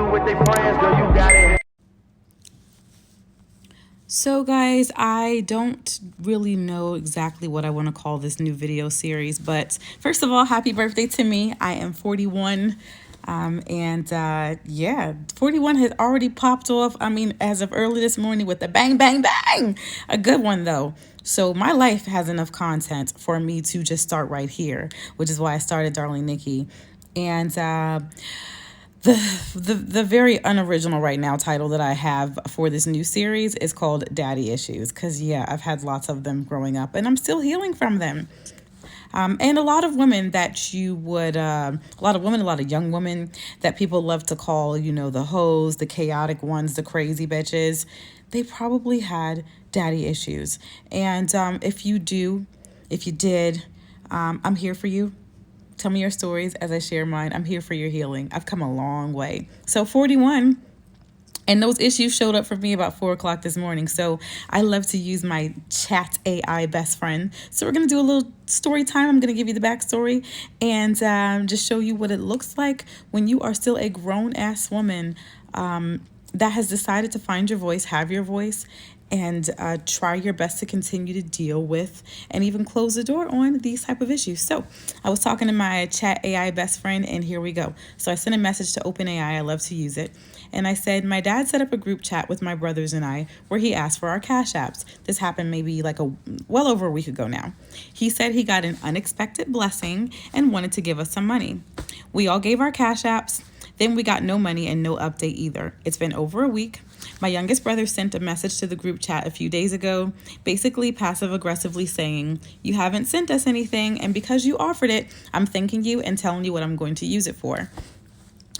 argue with their friends, girl, you got it. So guys, I don't really know exactly what I want to call this new video series, but first of all, happy birthday to me. I am 41. Yeah, 41 has already popped off. I mean, as of early this morning with the bang, bang, bang. A good one though. So my life has enough content for me to just start right here, which is why I started Darling Nikki. And the very unoriginal right now title that I have for this new series is called Daddy Issues, because yeah, I've had lots of them growing up and I'm still healing from them. And a lot of women that you would, a lot of women, a lot of young women that people love to call, you know, the hoes, the chaotic ones, the crazy bitches, they probably had daddy issues. And if you do, if you did, I'm here for you. Tell me your stories as I share mine. I'm here for your healing. I've come a long way. So 41, and those issues showed up for me about 4 o'clock this morning. So I love to use my chat AI best friend. So we're going to do a little story time. I'm going to give you the backstory and just show you what it looks like when you are still a grown ass woman that has decided to find your voice, have your voice, and try your best to continue to deal with and even close the door on these type of issues. So I was talking to my chat AI best friend, and here we go. So I sent a message to OpenAI. I love to use it. And I said, my dad set up a group chat with my brothers and I where he asked for our cash apps. This happened maybe like well over a week ago now. He said he got an unexpected blessing and wanted to give us some money. We all gave our cash apps. Then we got no money and no update either. It's been over a week. My youngest brother sent a message to the group chat a few days ago, basically passive aggressively saying, you haven't sent us anything, and because you offered it, I'm thanking you and telling you what I'm going to use it for.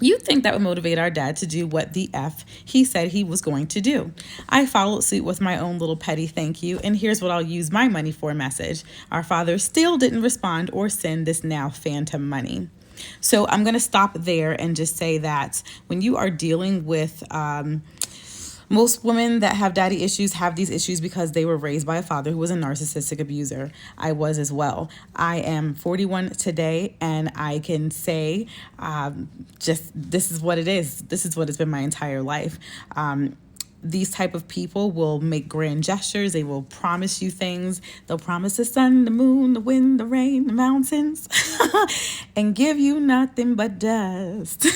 You'd think that would motivate our dad to do what the F he said he was going to do. I followed suit with my own little petty thank you, and here's what I'll use my money for message. Our father still didn't respond or send this now phantom money. So I'm going to stop there and just say that when you are dealing with most women that have daddy issues have these issues because they were raised by a father who was a narcissistic abuser. I was as well. I am 41 today, and I can say just this is what it is. This is what it's been my entire life. These type of people will make grand gestures. They will promise you things. They'll promise the sun, the moon, the wind, the rain, the mountains, and give you nothing but dust.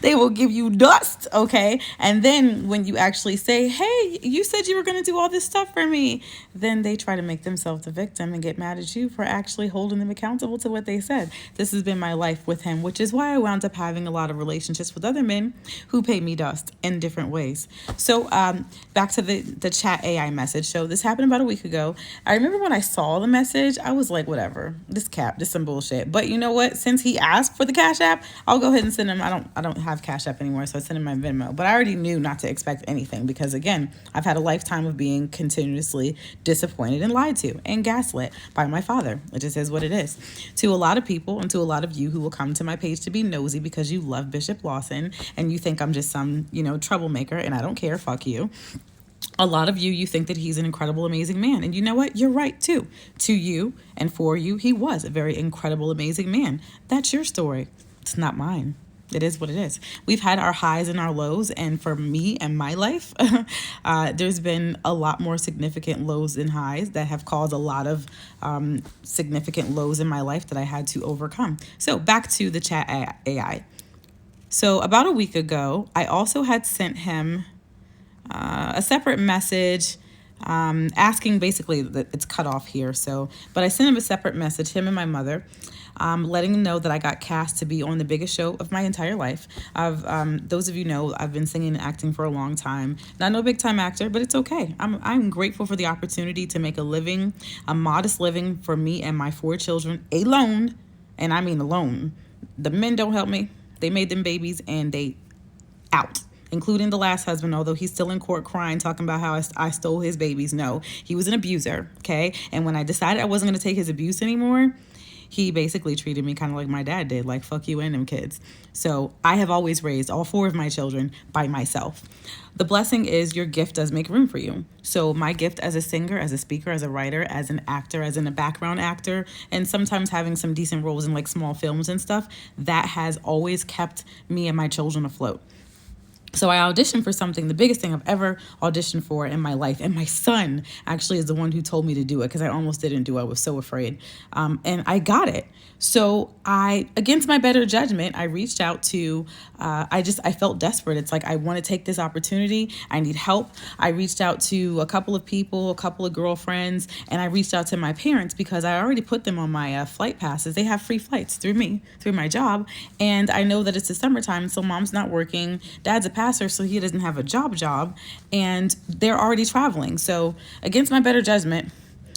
They will give you dust, okay? And then when you actually say, hey, you said you were going to do all this stuff for me, then they try to make themselves the victim and get mad at you for actually holding them accountable to what they said. This has been my life with him, which is why I wound up having a lot of relationships with other men who pay me dust in different ways. So back to the chat AI message. So this happened about a week ago. I remember when I saw the message, I was like, whatever, this some bullshit. But you know what? Since he asked for the Cash App, I'll go ahead and send him. I don't have Cash App anymore, so I sent him my Venmo. But I already knew not to expect anything because, again, I've had a lifetime of being continuously disappointed and lied to and gaslit by my father. It just is what it is. To a lot of people and to a lot of you who will come to my page to be nosy because you love Bishop Lawson and you think I'm just some, troublemaker, and I don't care. Fuck you. A lot of you think that he's an incredible, amazing man. And you know what? You're right, too. To you and for you, he was a very incredible, amazing man. That's your story. It's not mine. It is what it is. We've had our highs and our lows. And for me and my life, there's been a lot more significant lows than highs that have caused a lot of significant lows in my life that I had to overcome. So back to the chat AI. So about a week ago, I also had sent him a separate message asking, basically, that it's cut off here. But I sent him a separate message, him and my mother, letting him know that I got cast to be on the biggest show of my entire life. Those of you know I've been singing and acting for a long time. Not no big time actor, but it's okay. I'm grateful for the opportunity to make a modest living for me and my 4 children alone, and I mean alone. The men don't help me. They made them babies and they out, including the last husband, although he's still in court crying, talking about how I stole his babies. No, he was an abuser, okay? And when I decided I wasn't going to take his abuse anymore, he basically treated me kind of like my dad did, like fuck you and them kids. So I have always raised all four of my children by myself. The blessing is your gift does make room for you. So my gift as a singer, as a speaker, as a writer, as an actor, as in a background actor, and sometimes having some decent roles in like small films and stuff, that has always kept me and my children afloat. So I auditioned for something, the biggest thing I've ever auditioned for in my life. And my son actually is the one who told me to do it because I almost didn't do it. I was so afraid. And I got it. So against my better judgment, I reached out to, I felt desperate. It's like, I want to take this opportunity. I need help. I reached out to a couple of people, a couple of girlfriends, and I reached out to my parents because I already put them on my flight passes. They have free flights through me, through my job. And I know that it's the summertime, so mom's not working. Dad's a pastor, so he doesn't have a job, and they're already traveling. So against my better judgment,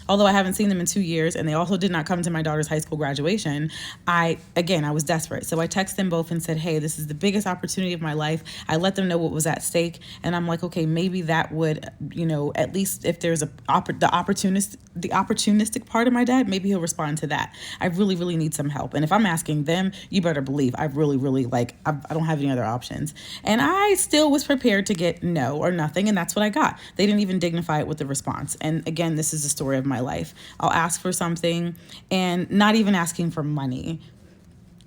although I haven't seen them in 2 years, and they also did not come to my daughter's high school graduation, I was desperate. So I texted them both and said, hey, this is the biggest opportunity of my life. I let them know what was at stake. And I'm like, okay, maybe that would, at least if there's the opportunistic part of my dad, maybe he'll respond to that. I really, really need some help. And if I'm asking them, you better believe I really, really I don't have any other options. And I still was prepared to get no or nothing. And that's what I got. They didn't even dignify it with the response. And again, this is the story of my life. I'll ask for something and not even asking for money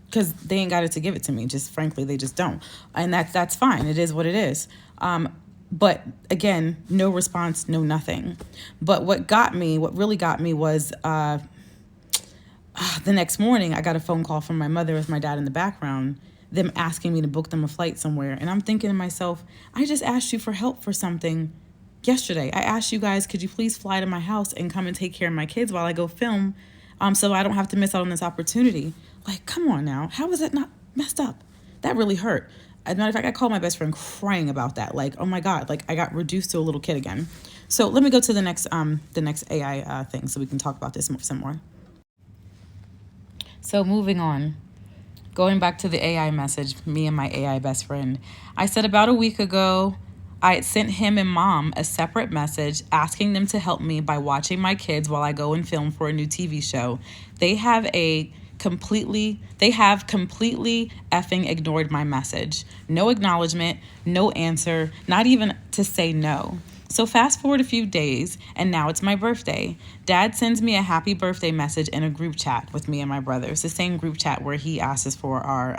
because they ain't got it to give it to me. Just frankly, they just don't. And that's fine. It is what it is. But again, no response, no nothing. But what really got me was the next morning, I got a phone call from my mother with my dad in the background, them asking me to book them a flight somewhere. And I'm thinking to myself, I just asked you for help for something yesterday. I asked you guys, could you please fly to my house and come and take care of my kids while I go film, so I don't have to miss out on this opportunity. Like, come on now. How is that not messed up? That really hurt. As a matter of fact, I called my best friend crying about that. Like, oh my God, like I got reduced to a little kid again. So let me go to the next AI thing so we can talk about this some more. So moving on. Going back to the AI message, me and my AI best friend. I said about a week ago, I had sent him and mom a separate message asking them to help me by watching my kids while I go and film for a new TV show. They have completely effing ignored my message. No acknowledgement, no answer, not even to say no. So fast forward a few days, and now it's my birthday. Dad sends me a happy birthday message in a group chat with me and my brother. It's the same group chat where he asked us for our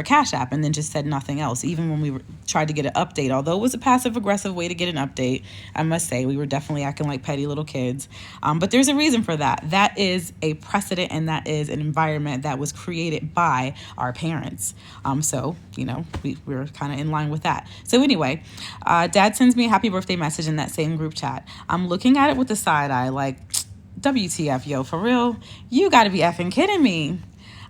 Cash App and then just said nothing else. Even when we tried to get an update, although it was a passive-aggressive way to get an update, I must say, we were definitely acting like petty little kids. But there's a reason for that. That is a precedent, and that is an environment that was created by our parents. So, we're kind of in line with that. So anyway, Dad sends me a happy birthday message in that same group chat. I'm looking at it with a side eye like, WTF, yo, for real? You got to be effing kidding me.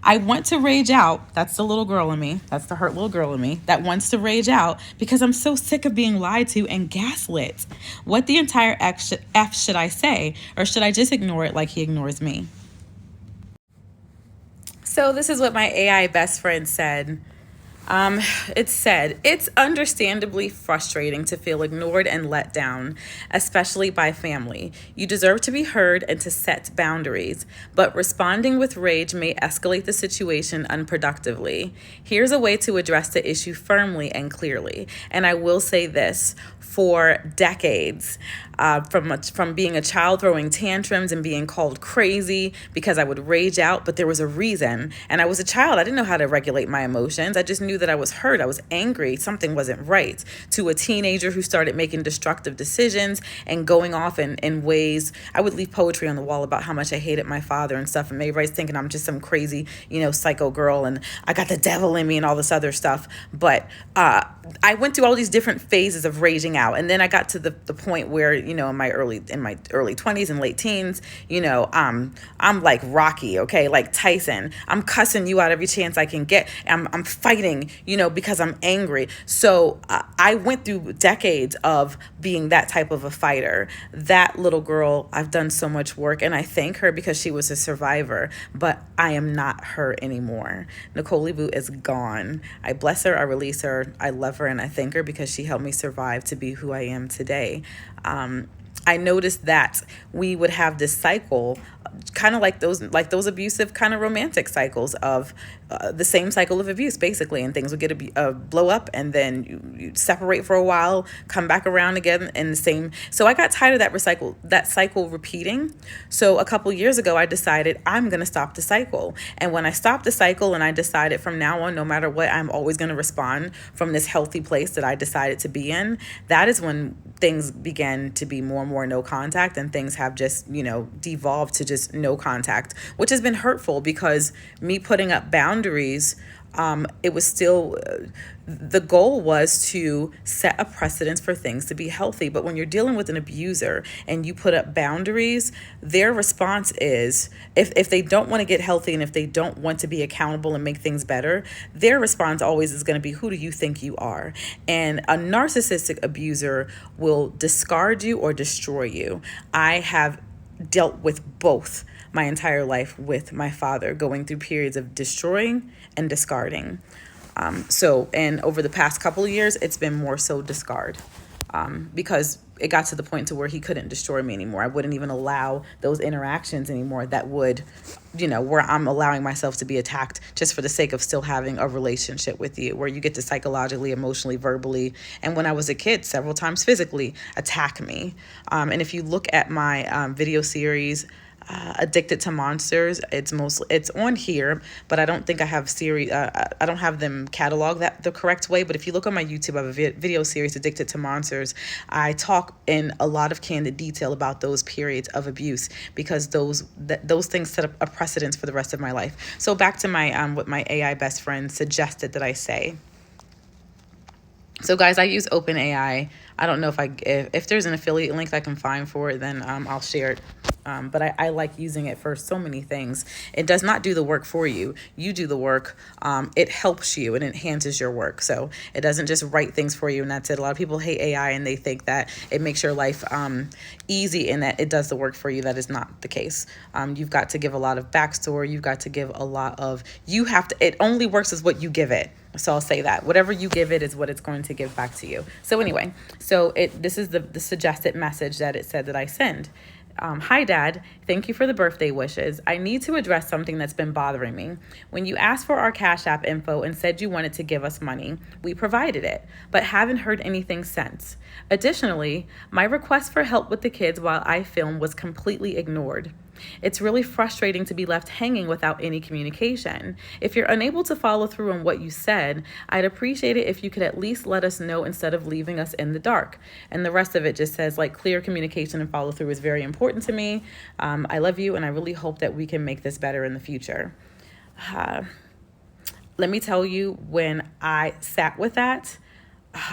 I want to rage out. That's the little girl in me. That's the hurt little girl in me that wants to rage out because I'm so sick of being lied to and gaslit. What the entire F should I say? Or should I just ignore it like he ignores me? So this is what my AI best friend said. It said, it's understandably frustrating to feel ignored and let down, especially by family. You deserve to be heard and to set boundaries, but responding with rage may escalate the situation unproductively. Here's a way to address the issue firmly and clearly. And I will say this, for decades, from being a child throwing tantrums and being called crazy because I would rage out, but there was a reason. And I was a child. I didn't know how to regulate my emotions. I just knew that I was hurt. I was angry. Something wasn't right. To a teenager who started making destructive decisions and going off in ways. I would leave poetry on the wall about how much I hated my father and stuff. And everybody's thinking I'm just some crazy, psycho girl and I got the devil in me and all this other stuff. But I went through all these different phases of raging out. And then I got to the point where, in my early 20s and late teens, I'm like Rocky, okay, like Tyson. I'm cussing you out every chance I can get. I'm fighting, because I'm angry. So I went through decades of being that type of a fighter. That little girl, I've done so much work, and I thank her because she was a survivor, but I am not her anymore. Nicole Boo is gone. I bless her, I release her, I love her, and I thank her because she helped me survive to be who I am today. I noticed that we would have this cycle kind of like those abusive kind of romantic cycles of the same cycle of abuse, basically, and things would get blow up, and then you separate for a while, come back around again in the same. So I got tired of that cycle repeating. So a couple years ago, I decided I'm going to stop the cycle. And when I stopped the cycle and I decided from now on, no matter what, I'm always going to respond from this healthy place that I decided to be in, that is when things began to be more and more no contact, and things have just, devolved to just no contact, which has been hurtful because me putting up boundaries, it was still, the goal was to set a precedence for things to be healthy. But when you're dealing with an abuser and you put up boundaries, their response is, if they don't want to get healthy and if they don't want to be accountable and make things better, their response always is going to be, who do you think you are? And a narcissistic abuser will discard you or destroy you. I have dealt with both my entire life with my father, going through periods of destroying and discarding. And over the past couple of years, it's been more so discard, because it got to the point to where he couldn't destroy me anymore. I wouldn't even allow those interactions anymore that would, where I'm allowing myself to be attacked just for the sake of still having a relationship with you, where you get to psychologically, emotionally, verbally, and when I was a kid, several times physically attack me. And if you look at my video series, Addicted to Monsters, it's on here, but I don't think I have I don't have them cataloged the correct way. But if you look on my YouTube, I have a video series, Addicted to Monsters. I talk in a lot of candid detail about those periods of abuse, because those things set up a precedence for the rest of my life. So back to my what my AI best friend suggested that I say. So guys, I use OpenAI. I don't know if there's an affiliate link I can find for it, then I'll share it. But I like using it for so many things. It does not do the work for you. You do the work. It helps you and enhances your work. So it doesn't just write things for you and that's it. A lot of people hate AI and they think that it makes your life easy and that it does the work for you. That is not the case. You've got to give a lot of backstory. You've got to give a lot of, it only works as what you give it. So I'll say that whatever you give it is what it's going to give back to you. So anyway, this is the suggested message that it said that I send. Hi, Dad. Thank you for the birthday wishes. I need to address something that's been bothering me. When you asked for our Cash App info and said you wanted to give us money, we provided it, but haven't heard anything since. Additionally, my request for help with the kids while I film was completely ignored. It's really frustrating to be left hanging without any communication. If you're unable to follow through on what you said, I'd appreciate it if you could at least let us know instead of leaving us in the dark. And the rest of it just says, clear communication and follow through is very important to me. I love you, and I really hope that we can make this better in the future. Let me tell you, when I sat with that,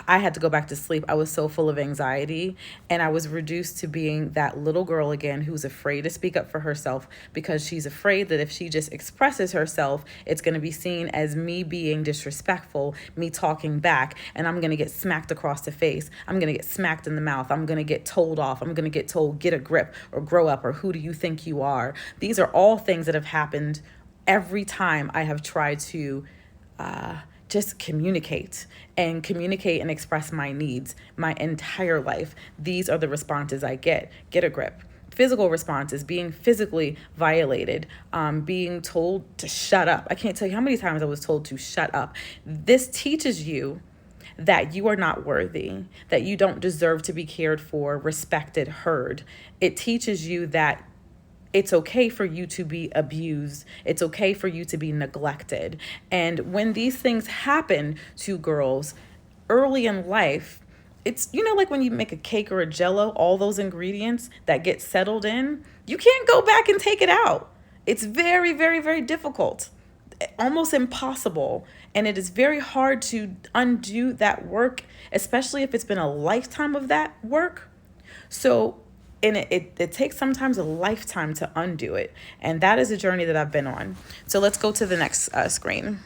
I had to go back to sleep. I was so full of anxiety, and I was reduced to being that little girl again who's afraid to speak up for herself because she's afraid that if she just expresses herself, it's going to be seen as me being disrespectful, me talking back, and I'm going to get smacked across the face. I'm going to get smacked in the mouth. I'm going to get told off. I'm going to get told, get a grip or grow up, or who do you think you are? These are all things that have happened every time I have tried to just communicate and express my needs my entire life. These are the responses I get. Get a grip. Physical responses, being physically violated, being told to shut up. I can't tell you how many times I was told to shut up. This teaches you that you are not worthy, that you don't deserve to be cared for, respected, heard. It teaches you that it's okay for you to be abused. It's okay for you to be neglected. And when these things happen to girls early in life, it's, like when you make a cake or a jello, all those ingredients that get settled in, you can't go back and take it out. It's very, very, very difficult, almost impossible. And it is very hard to undo that work, especially if it's been a lifetime of that work. So and it takes sometimes a lifetime to undo it. And that is a journey that I've been on. So let's go to the next screen.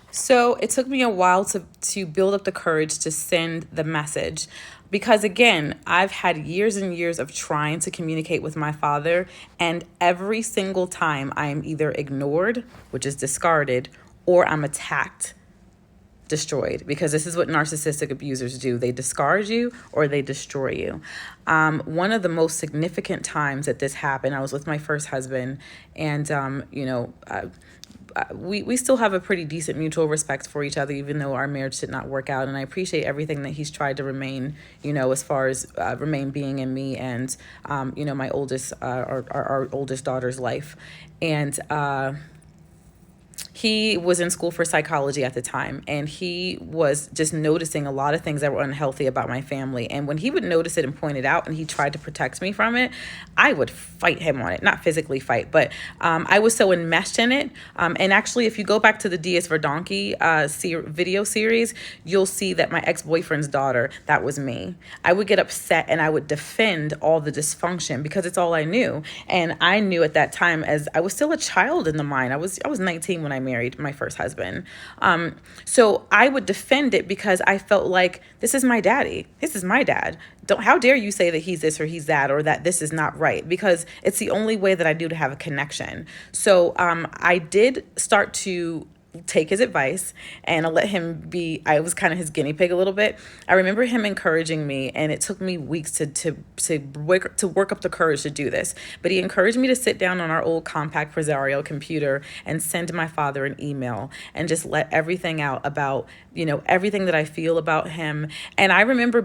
So it took me a while to build up the courage to send the message. Because again, I've had years and years of trying to communicate with my father. And every single time I am either ignored, which is discarded, or I'm attacked. destroyed, because this is what narcissistic abusers do. They discard you or they destroy you. One of the most significant times that this happened, I was with my first husband, and we still have a pretty decent mutual respect for each other, even though our marriage did not work out. And I appreciate everything that he's tried to remain, as far as remain being in me and, my oldest, our oldest daughter's life. And he was in school for psychology at the time, and he was just noticing a lot of things that were unhealthy about my family. And when he would notice it and point it out, and he tried to protect me from it, I would fight him on it. Not physically fight, but I was so enmeshed in it. And actually, if you go back to the D is for Donkey video series, you'll see that my ex-boyfriend's daughter, that was me. I would get upset and I would defend all the dysfunction because it's all I knew. And I knew at that time, as I was still a child in the mind. I was 19 when I married my first husband. So I would defend it because I felt like, this is my daddy. This is my dad. How dare you say that he's this or he's that, or that this is not right, because it's the only way that I do to have a connection. So I did start to take his advice, and I let him be. I was kind of his guinea pig a little bit. I remember him encouraging me, and it took me weeks to work up the courage to do this. But he encouraged me to sit down on our old compact Presario computer and send my father an email and just let everything out about, everything that I feel about him. And I remember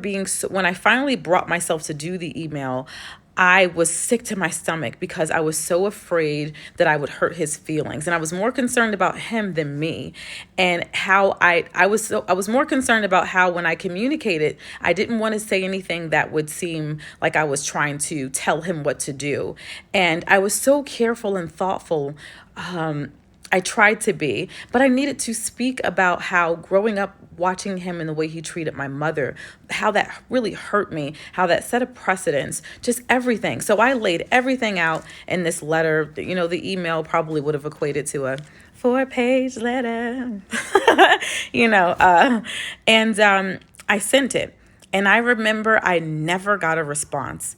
when I finally brought myself to do the email, I was sick to my stomach because I was so afraid that I would hurt his feelings. And I was more concerned about him than me. And how I was more concerned about how, when I communicated, I didn't want to say anything that would seem like I was trying to tell him what to do. And I was so careful and thoughtful. I tried to be, but I needed to speak about how growing up, watching him and the way he treated my mother, how that really hurt me, how that set a precedence, just everything. So I laid everything out in this letter. The email probably would have equated to a 4-page letter, and I sent it. And I remember I never got a response.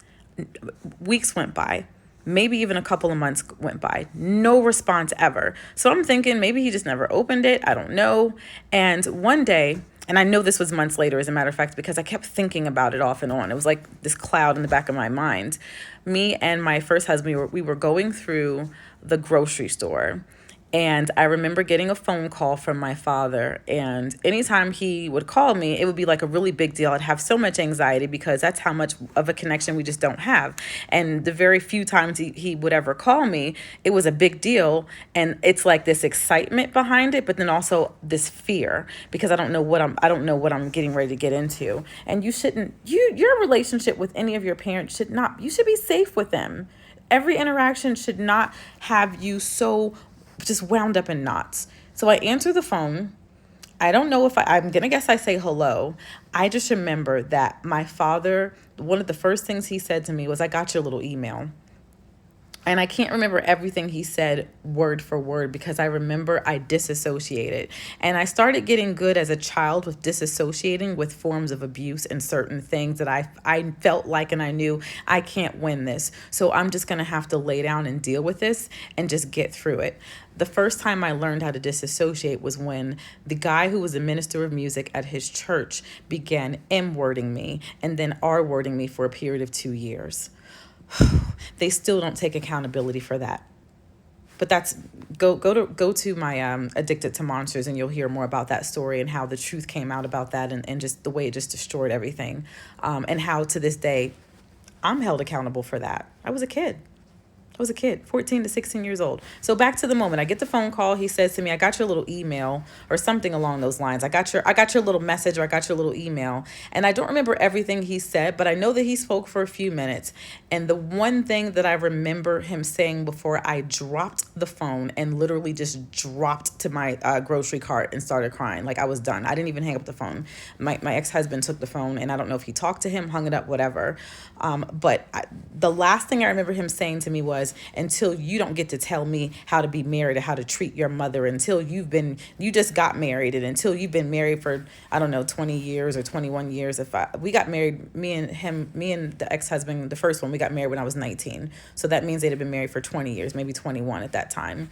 Weeks went by. Maybe even a couple of months went by. No response ever. So I'm thinking maybe he just never opened it. I don't know. And one day, and I know this was months later, as a matter of fact, because I kept thinking about it off and on. It was like this cloud in the back of my mind. Me and my first husband, we were going through the grocery store. And I remember getting a phone call from my father, and anytime he would call me, it would be like a really big deal. I'd have so much anxiety because that's how much of a connection we just don't have. And the very few times he would ever call me, it was a big deal. And it's like this excitement behind it, but then also this fear, because I don't know what I'm getting ready to get into. And your relationship with any of your parents you should be safe with them. Every interaction should not have you so just wound up in knots. So I answer the phone. I don't know if I'm going to guess I say hello. I just remember that my father, one of the first things he said to me was, "I got your little email." And I can't remember everything he said word for word, because I remember I disassociated. And I started getting good as a child with disassociating with forms of abuse and certain things that I felt like, and I knew I can't win this. So I'm just going to have to lay down and deal with this and just get through it. The first time I learned how to disassociate was when the guy who was a minister of music at his church began M-wording me and then R-wording me for a period of 2 years. They still don't take accountability for that. But that's go to my Addicted to Monsters, and you'll hear more about that story and how the truth came out about that, and just the way it just destroyed everything, and how to this day I'm held accountable for that. I was a kid, 14 to 16 years old. So back to the moment. I get the phone call. He says to me, "I got your little email," or something along those lines. I got your little message, or I got your little email. And I don't remember everything he said, but I know that he spoke for a few minutes. And the one thing that I remember him saying before I dropped the phone and literally just dropped to my grocery cart and started crying, like I was done. I didn't even hang up the phone. My ex-husband took the phone, and I don't know if he talked to him, hung it up, whatever. But the last thing I remember him saying to me was, "Until you don't get to tell me how to be married or how to treat your mother, until you just got married, and until you've been married for, I don't know, 20 years or 21 years." We got married, me and the ex-husband, the first one, we got married when I was 19. So that means they'd have been married for 20 years, maybe 21 at that time.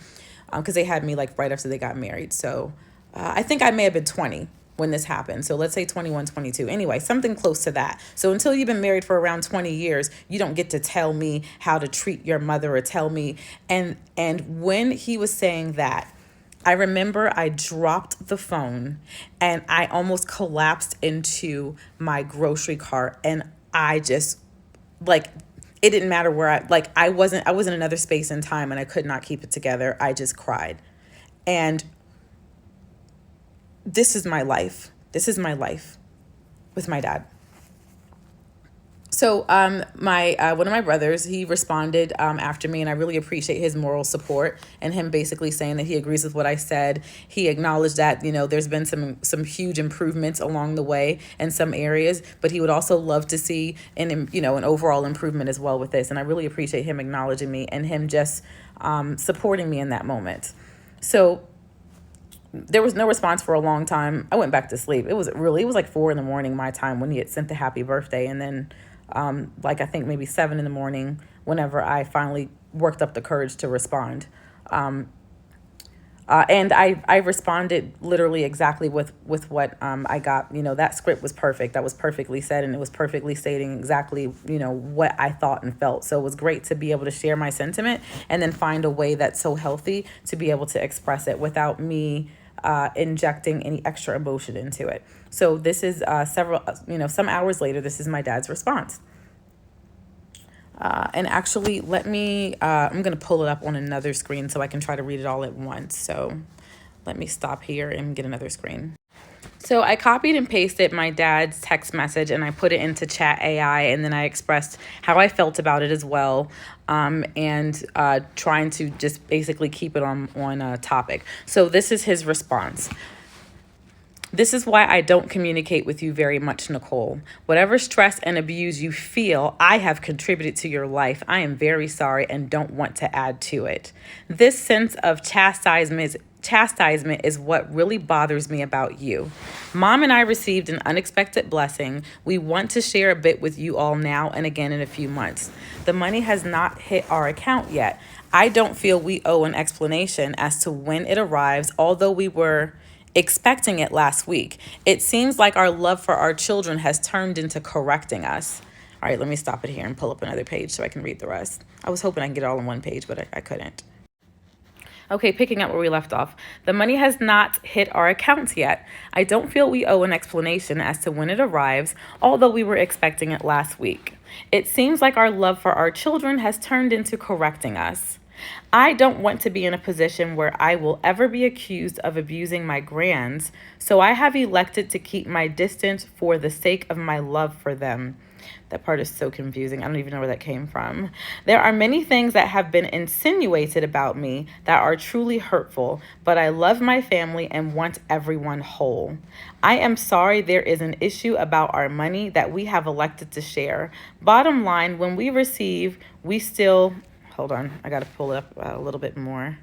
Because they had me like right after they got married. So I think I may have been 20. when this happened. So let's say 21, 22. Anyway, something close to that. So until you've been married for around 20 years, you don't get to tell me how to treat your mother or tell me. And when he was saying that, I remember I dropped the phone and I almost collapsed into my grocery cart, and I just, like, it didn't matter where I wasn't in another space and time, and I could not keep it together. I just cried. And this is my life. This is my life with my dad. So my one of my brothers, he responded after me, and I really appreciate his moral support and him basically saying that he agrees with what I said. He acknowledged that, you know, there's been some huge improvements along the way in some areas, but he would also love to see an overall improvement as well with this. And I really appreciate him acknowledging me and him just supporting me in that moment. So there was no response for a long time. I went back to sleep. It was like 4 a.m. my time when he had sent the happy birthday. And then I think maybe 7 a.m. whenever I finally worked up the courage to respond. And I responded literally exactly with what I got. You know, that script was perfect. That was perfectly said, and it was perfectly stating exactly, you know, what I thought and felt. So it was great to be able to share my sentiment and then find a way that's so healthy to be able to express it without me injecting any extra emotion into it. So this is some hours later, this is my dad's response. And actually, I'm going to pull it up on another screen so I can try to read it all at once. So let me stop here and get another screen. So I copied and pasted my dad's text message and I put it into Chat AI, and then I expressed how I felt about it as well, and trying to just basically keep it on topic. So this is his response. This is why I don't communicate with you very much, Nicole. Whatever stress and abuse you feel, I have contributed to your life. I am very sorry and don't want to add to it. This sense of chastisement is what really bothers me about you. Mom and I received an unexpected blessing. We want to share a bit with you all now and again in a few months. The money has not hit our account yet. I don't feel we owe an explanation as to when it arrives, although we were expecting it last week. It seems like our love for our children has turned into correcting us. All right, let me stop it here and pull up another page so I can read the rest. I was hoping I can get it all on one page, but I couldn't. Okay, picking up where we left off. The money has not hit our accounts yet. I don't feel we owe an explanation as to when it arrives, although we were expecting it last week. It seems like our love for our children has turned into correcting us. I don't want to be in a position where I will ever be accused of abusing my grands, so I have elected to keep my distance for the sake of my love for them. That part is so confusing. I don't even know where that came from. There are many things that have been insinuated about me that are truly hurtful, but I love my family and want everyone whole. I am sorry there is an issue about our money that we have elected to share. Bottom line, when we receive, we still... Hold on, I got to pull it up a little bit more.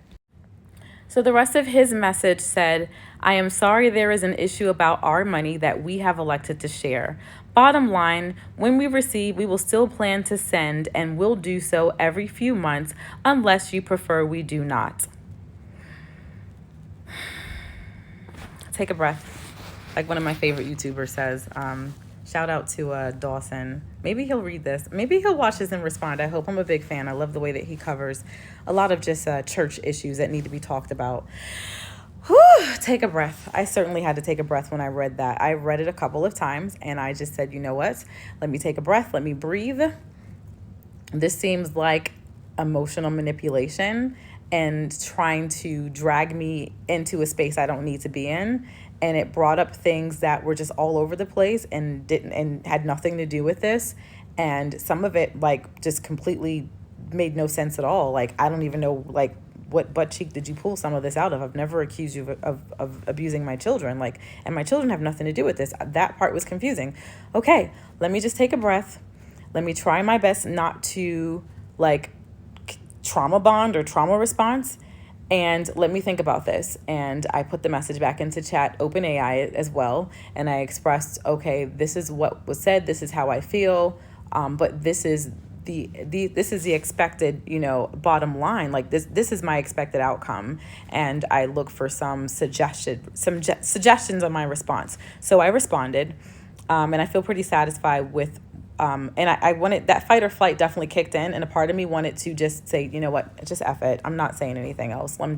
So the rest of his message said, I am sorry there is an issue about our money that we have elected to share. Bottom line, when we receive, we will still plan to send and will do so every few months unless you prefer we do not. Take a breath. Like one of my favorite YouTubers says, shout out to Dawson. Maybe he'll read this. Maybe he'll watch this and respond. I hope. I'm a big fan. I love the way that he covers a lot of just church issues that need to be talked about. Whew, take a breath. I certainly had to take a breath when I read that. I read it a couple of times and I just said, you know what? Let me take a breath. Let me breathe. This seems like emotional manipulation and trying to drag me into a space I don't need to be in. And it brought up things that were just all over the place and had nothing to do with this. And some of it just completely made no sense at all. I don't even know what butt cheek did you pull some of this out of? I've never accused you of abusing my children. And my children have nothing to do with this. That part was confusing. Okay, let me just take a breath. Let me try my best not to trauma bond or trauma response. And let me think about this. And I put the message back into Chat OpenAI as well. And I expressed, okay, this is what was said. This is how I feel. But this is the this is the expected, bottom line. Like this is my expected outcome, and I look for some suggestions on my response. So I responded, and I feel pretty satisfied with. And I wanted that fight or flight definitely kicked in, and a part of me wanted to just say, you know what, just F it. I'm not saying anything else. I'm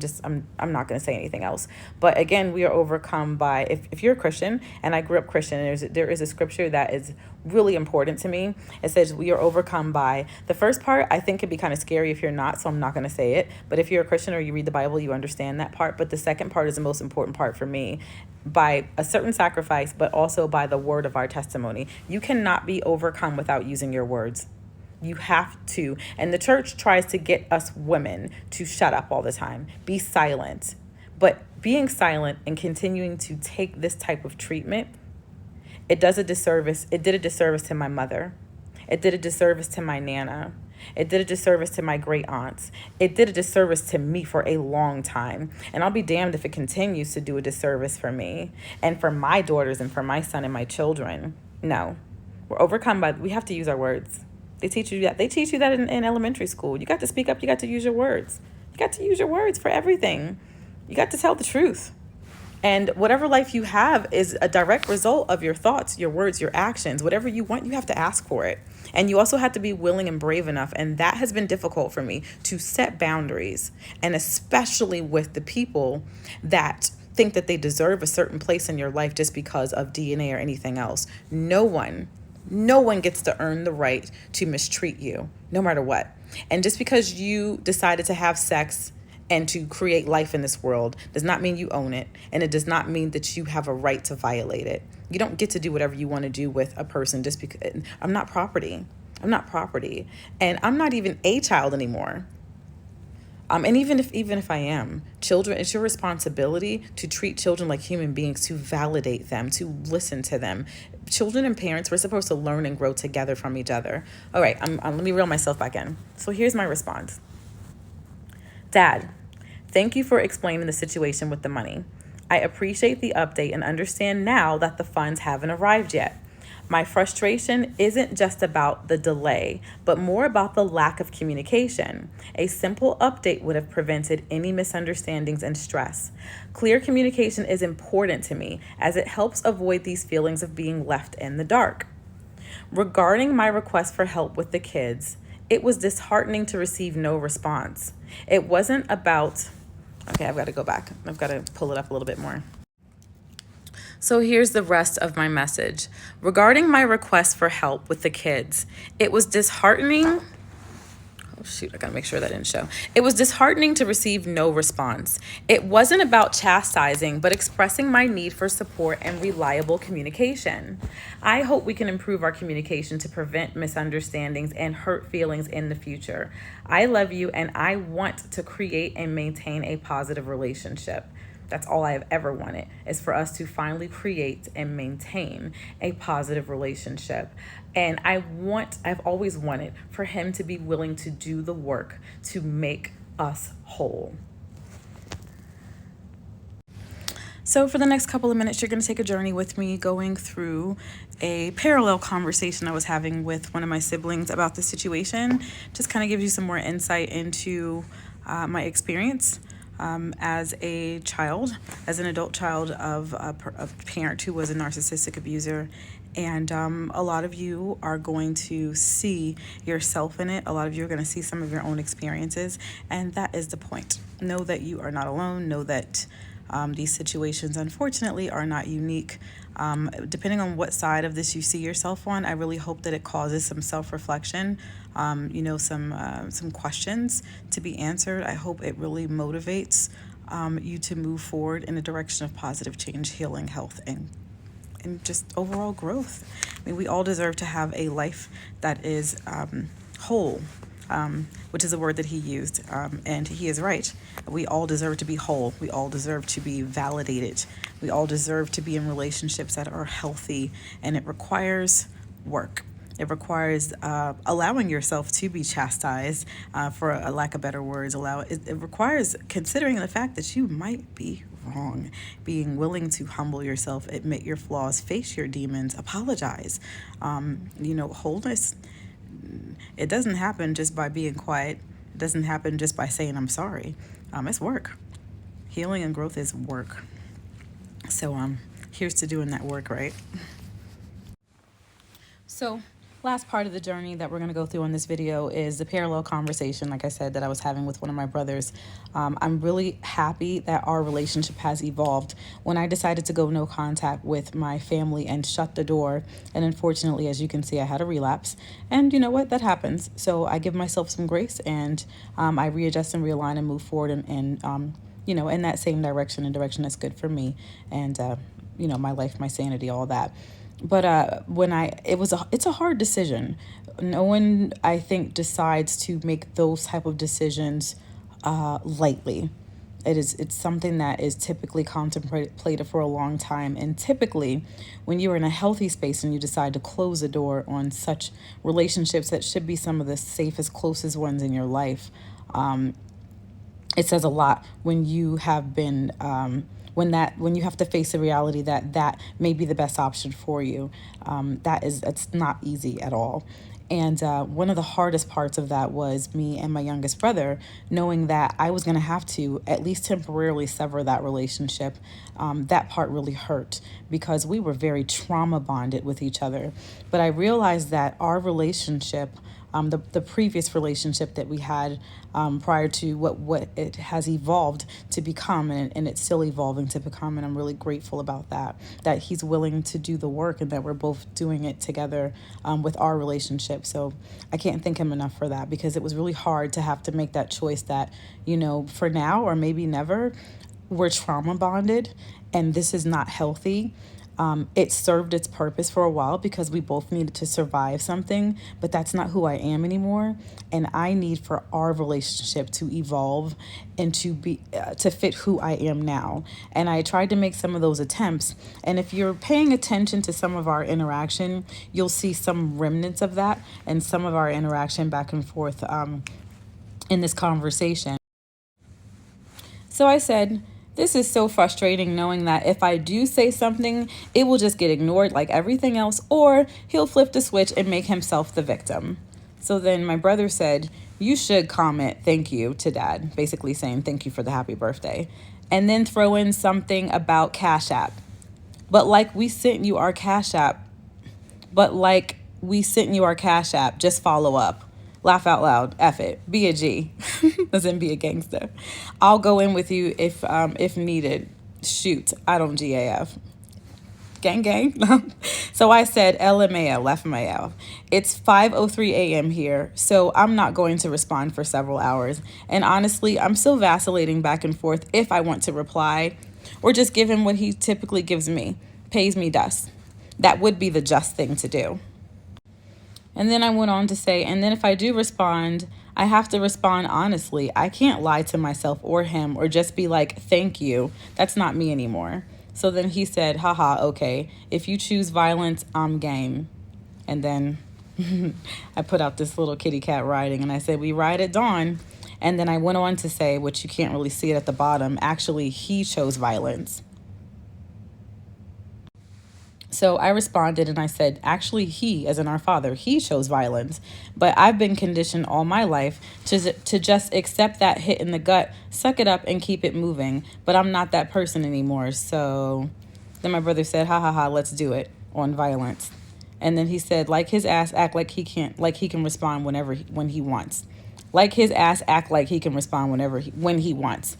not going to say anything else. But again, we are overcome by, if you're a Christian, and I grew up Christian, and there is a scripture that is really important to me. It says we are overcome by, the first part I think can be kind of scary if you're not, so I'm not going to say it. But if you're a Christian or you read the Bible, you understand that part. But the second part is the most important part for me, by a certain sacrifice, but also by the word of our testimony. You cannot be overcome without using your words. You have to. And the church tries to get us women to shut up all the time, be silent. But being silent and continuing to take this type of treatment, it does a disservice. It did a disservice to my mother. It did a disservice to my Nana. It did a disservice to my great aunts. It did a disservice to me for a long time. And I'll be damned if it continues to do a disservice for me and for my daughters and for my son and my children. No, we're overcome by, we have to use our words. They teach you that. They teach you that in elementary school. You got to speak up. You got to use your words. You got to use your words for everything. You got to tell the truth. And whatever life you have is a direct result of your thoughts, your words, your actions. Whatever you want, you have to ask for it. And you also have to be willing and brave enough. And that has been difficult for me, to set boundaries. And especially with the people that think that they deserve a certain place in your life just because of DNA or anything else. No one gets to earn the right to mistreat you, no matter what. And just because you decided to have sex and to create life in this world does not mean you own it, and it does not mean that you have a right to violate it. You don't get to do whatever you want to do with a person just because. I'm not property. And I'm not even a child anymore. And even if I am, children, it's your responsibility to treat children like human beings, to validate them, to listen to them. Children and parents, we're supposed to learn and grow together from each other. All right, let me reel myself back in. So here's my response. Dad, thank you for explaining the situation with the money. I appreciate the update and understand now that the funds haven't arrived yet. My frustration isn't just about the delay, but more about the lack of communication. A simple update would have prevented any misunderstandings and stress. Clear communication is important to me as it helps avoid these feelings of being left in the dark. Regarding my request for help with the kids, it was disheartening to receive no response. It wasn't about, okay, I've got to go back. I've got to pull it up a little bit more. So here's the rest of my message. Regarding my request for help with the kids, it was disheartening. Oh, shoot, I got to make sure that didn't show. It was disheartening to receive no response. It wasn't about chastising, but expressing my need for support and reliable communication. I hope we can improve our communication to prevent misunderstandings and hurt feelings in the future. I love you, and I want to create and maintain a positive relationship. That's all I have ever wanted, is for us to finally create and maintain a positive relationship. And I've always wanted for him to be willing to do the work to make us whole. So for the next couple of minutes, you're going to take a journey with me going through a parallel conversation I was having with one of my siblings about the situation. Just kind of gives you some more insight into my experience as a child, as an adult child of a parent who was a narcissistic abuser. And a lot of you are going to see yourself in it. A lot of you are going to see some of your own experiences. And that is the point. Know that you are not alone. Know that these situations, unfortunately, are not unique. Depending on what side of this you see yourself on, I really hope that it causes some self-reflection, some questions to be answered. I hope it really motivates you to move forward in a direction of positive change, healing, health, and just overall growth. I mean, we all deserve to have a life that is whole, which is a word that he used, and he is right. We all deserve to be whole. We all deserve to be validated. We all deserve to be in relationships that are healthy, and it requires work. It requires allowing yourself to be chastised, for a lack of better words. It requires considering the fact that you might be wrong, being willing to humble yourself, admit your flaws, face your demons, apologize. Wholeness it doesn't happen just by being quiet. It doesn't happen just by saying I'm sorry. It's work. Healing and growth is work. So here's to doing that work, right? So, last part of the journey that we're going to go through on this video is the parallel conversation, like I said, that I was having with one of my brothers. I'm really happy that our relationship has evolved. When I decided to go no contact with my family and shut the door, and unfortunately, as you can see, I had a relapse. And you know what? That happens. So I give myself some grace, and I readjust and realign and move forward and in that same direction, a direction that's good for me and, my life, my sanity, all that. But it's a hard decision. No one, I think, decides to make those type of decisions lightly. It's something that is typically contemplated for a long time. And typically, when you're in a healthy space and you decide to close the door on such relationships that should be some of the safest, closest ones in your life, it says a lot when you have been when you have to face the reality that may be the best option for you. It's not easy at all. And one of the hardest parts of that was me and my youngest brother knowing that I was going to have to at least temporarily sever that relationship. That part really hurt because we were very trauma bonded with each other. But I realized that our relationship, the previous relationship that we had prior to what it has evolved to become, and it's still evolving to become, and I'm really grateful about that he's willing to do the work and that we're both doing it together with our relationship. So I can't thank him enough for that, because it was really hard to have to make that choice that, for now or maybe never, we're trauma bonded and this is not healthy. It served its purpose for a while because we both needed to survive something, but that's not who I am anymore. And I need for our relationship to evolve and to fit who I am now. And I tried to make some of those attempts. And if you're paying attention to some of our interaction, you'll see some remnants of that and some of our interaction back and forth in this conversation. So I said, this is so frustrating knowing that if I do say something, it will just get ignored like everything else, or he'll flip the switch and make himself the victim. So then my brother said, you should comment thank you to Dad, basically saying thank you for the happy birthday, and then throw in something about Cash App. But like we sent you our Cash App, just follow up. Laugh out loud. F it. Be a G. Doesn't be a gangster. I'll go in with you if needed. Shoot. I don't GAF. Gang gang. So I said LMAO, left my L. It's 5:03 a.m. here, so I'm not going to respond for several hours. And honestly, I'm still vacillating back and forth if I want to reply or just give him what he typically gives me. Pays me dust. That would be the just thing to do. And then I went on to say, and then if I do respond, I have to respond honestly. I can't lie to myself or him or just be like, thank you. That's not me anymore. So then he said, haha, okay. If you choose violence, I'm game. And then I put out this little kitty cat riding and I said, we ride at dawn. And then I went on to say, which you can't really see it at the bottom, actually, he chose violence. So I responded and I said, actually, he, as in our father, he chose violence. But I've been conditioned all my life to just accept that hit in the gut, suck it up and keep it moving. But I'm not that person anymore. So then my brother said, ha ha ha, let's do it on violence. And then he said, like his ass act like he can respond when he wants. Like his ass act like he can respond when he wants.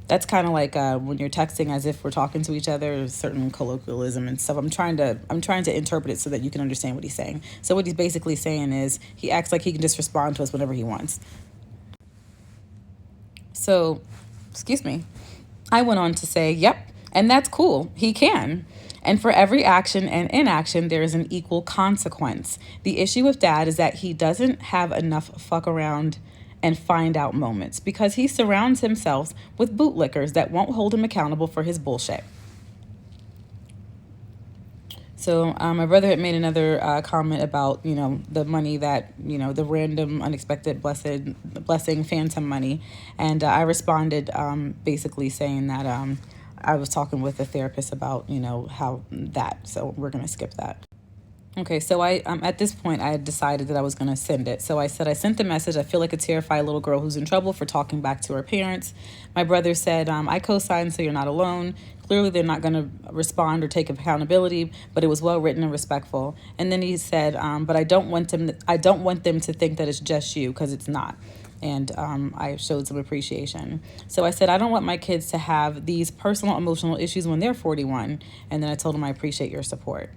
That's kind of like when you're texting as if we're talking to each other, certain colloquialism and stuff. I'm trying to interpret it so that you can understand what he's saying. So what he's basically saying is he acts like he can just respond to us whenever he wants. So, excuse me. I went on to say, yep, and that's cool. He can. And for every action and inaction, there is an equal consequence. The issue with Dad is that he doesn't have enough fuck around and find out moments because he surrounds himself with bootlickers that won't hold him accountable for his bullshit. So my brother had made another comment about, the money that, the random, unexpected, blessing, phantom money. And I responded basically saying that I was talking with a therapist about, how that. So we're going to skip that. Okay, so I at this point I had decided that I was going to send it. So I said I sent the message. I feel like a terrified little girl who's in trouble for talking back to her parents. My brother said, I co-signed, so you're not alone. Clearly, they're not going to respond or take accountability, but it was well written and respectful. And then he said, but I don't want them. I don't want them to think that it's just you, because it's not. And I showed some appreciation. So I said, I don't want my kids to have these personal emotional issues when they're 41. And then I told him I appreciate your support.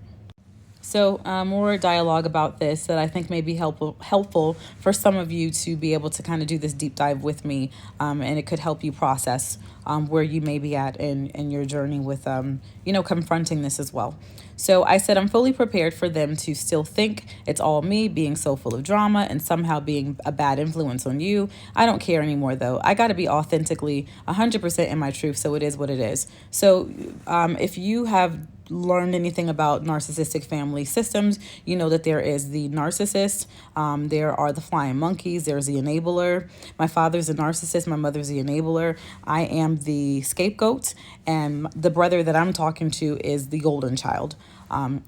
So more dialogue about this that I think may be helpful for some of you to be able to kind of do this deep dive with me, and it could help you process where you may be at in your journey with confronting this as well. So I said I'm fully prepared for them to still think it's all me being so full of drama and somehow being a bad influence on you. I don't care anymore, though. I got to be authentically 100% in my truth, so it is what it is. So if you have learned anything about narcissistic family systems, you know that there is the narcissist, there are the flying monkeys, there's the enabler. My father's a narcissist, my mother's the enabler. I am the scapegoat, and the brother that I'm talking to is the golden child. We're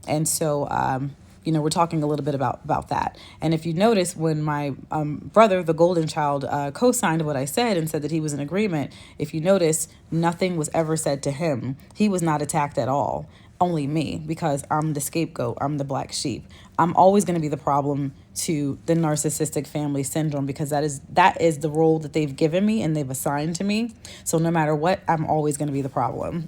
talking a little bit about that. And if you notice, when my brother, the golden child, co-signed what I said and said that he was in agreement, if you notice, nothing was ever said to him. He was not attacked at all. Only me, because I'm the scapegoat. I'm the black sheep. I'm always going to be the problem to the narcissistic family syndrome, because that is the role that they've given me and they've assigned to me. So no matter what, I'm always going to be the problem.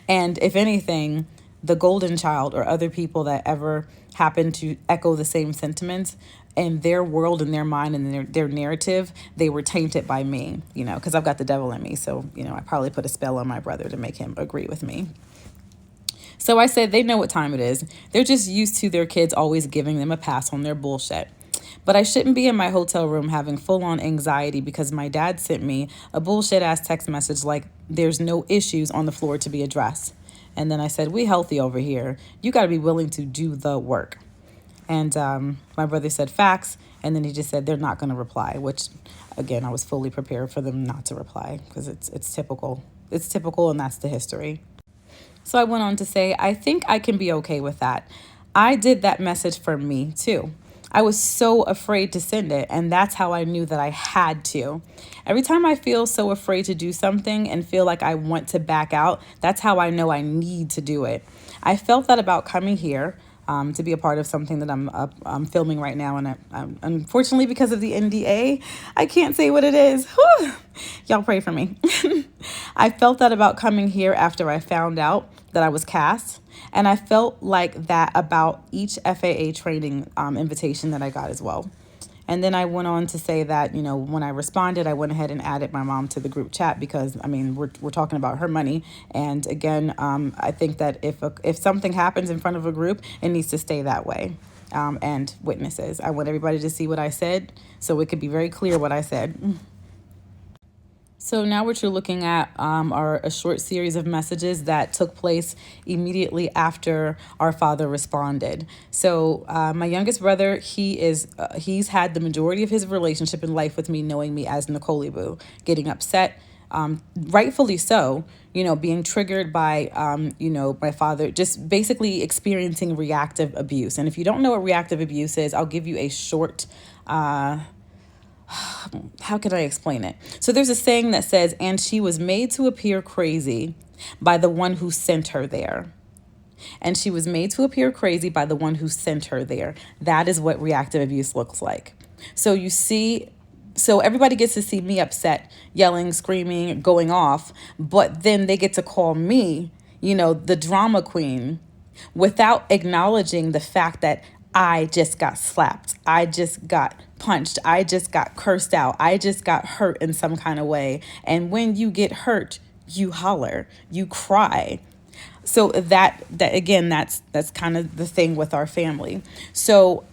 And if anything, the golden child or other people that ever happen to echo the same sentiments in their world, in their mind, and their narrative, they were tainted by me, because I've got the devil in me. So, I probably put a spell on my brother to make him agree with me. So I said, they know what time it is. They're just used to their kids always giving them a pass on their bullshit. But I shouldn't be in my hotel room having full-on anxiety because my dad sent me a bullshit-ass text message like there's no issues on the floor to be addressed. And then I said, we healthy over here. You got to be willing to do the work. And my brother said facts. And then he just said they're not going to reply, which, again, I was fully prepared for them not to reply because it's typical. It's typical, and that's the history. So I went on to say, I think I can be okay with that. I did that message for me, too. I was so afraid to send it, and that's how I knew that I had to. Every time I feel so afraid to do something and feel like I want to back out, that's how I know I need to do it. I felt that about coming here to be a part of something that I'm filming right now, and unfortunately, because of the NDA, I can't say what it is. Whew. Y'all pray for me. I felt that about coming here after I found out that I was cast. And I felt like that about each FAA training invitation that I got as well. And then I went on to say that, when I responded, I went ahead and added my mom to the group chat because, we're talking about her money. And again, I think that if something happens in front of a group, it needs to stay that way. And witnesses. I want everybody to see what I said so it could be very clear what I said. So now what you're looking at are a short series of messages that took place immediately after our father responded. So my youngest brother, he's had the majority of his relationship in life with me knowing me as Nicole Boo, getting upset, rightfully so, being triggered by, my father, just basically experiencing reactive abuse. And if you don't know what reactive abuse is, I'll give you a short how can I explain it? So there's a saying that says, and she was made to appear crazy by the one who sent her there. And she was made to appear crazy by the one who sent her there. That is what reactive abuse looks like. So everybody gets to see me upset, yelling, screaming, going off, but then they get to call me, the drama queen, without acknowledging the fact that I just got slapped. I just got punched. I just got cursed out. I just got hurt in some kind of way. And when you get hurt, you holler, you cry. So that again, that's kind of the thing with our family. So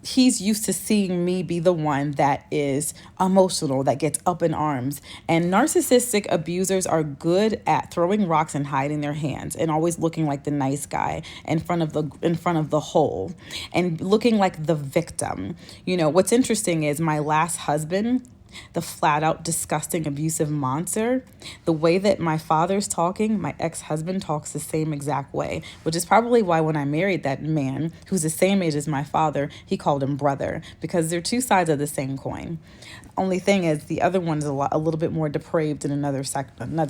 he's used to seeing me be the one that is emotional, that gets up in arms. And narcissistic abusers are good at throwing rocks and hiding their hands and always looking like the nice guy in front of the whole and looking like the victim. What's interesting is my last husband, the flat out disgusting abusive monster. The way that my father's talking, my ex-husband talks the same exact way, which is probably why when I married that man who's the same age as my father, he called him brother, because they're two sides of the same coin. Only thing is the other one's a little bit more depraved in another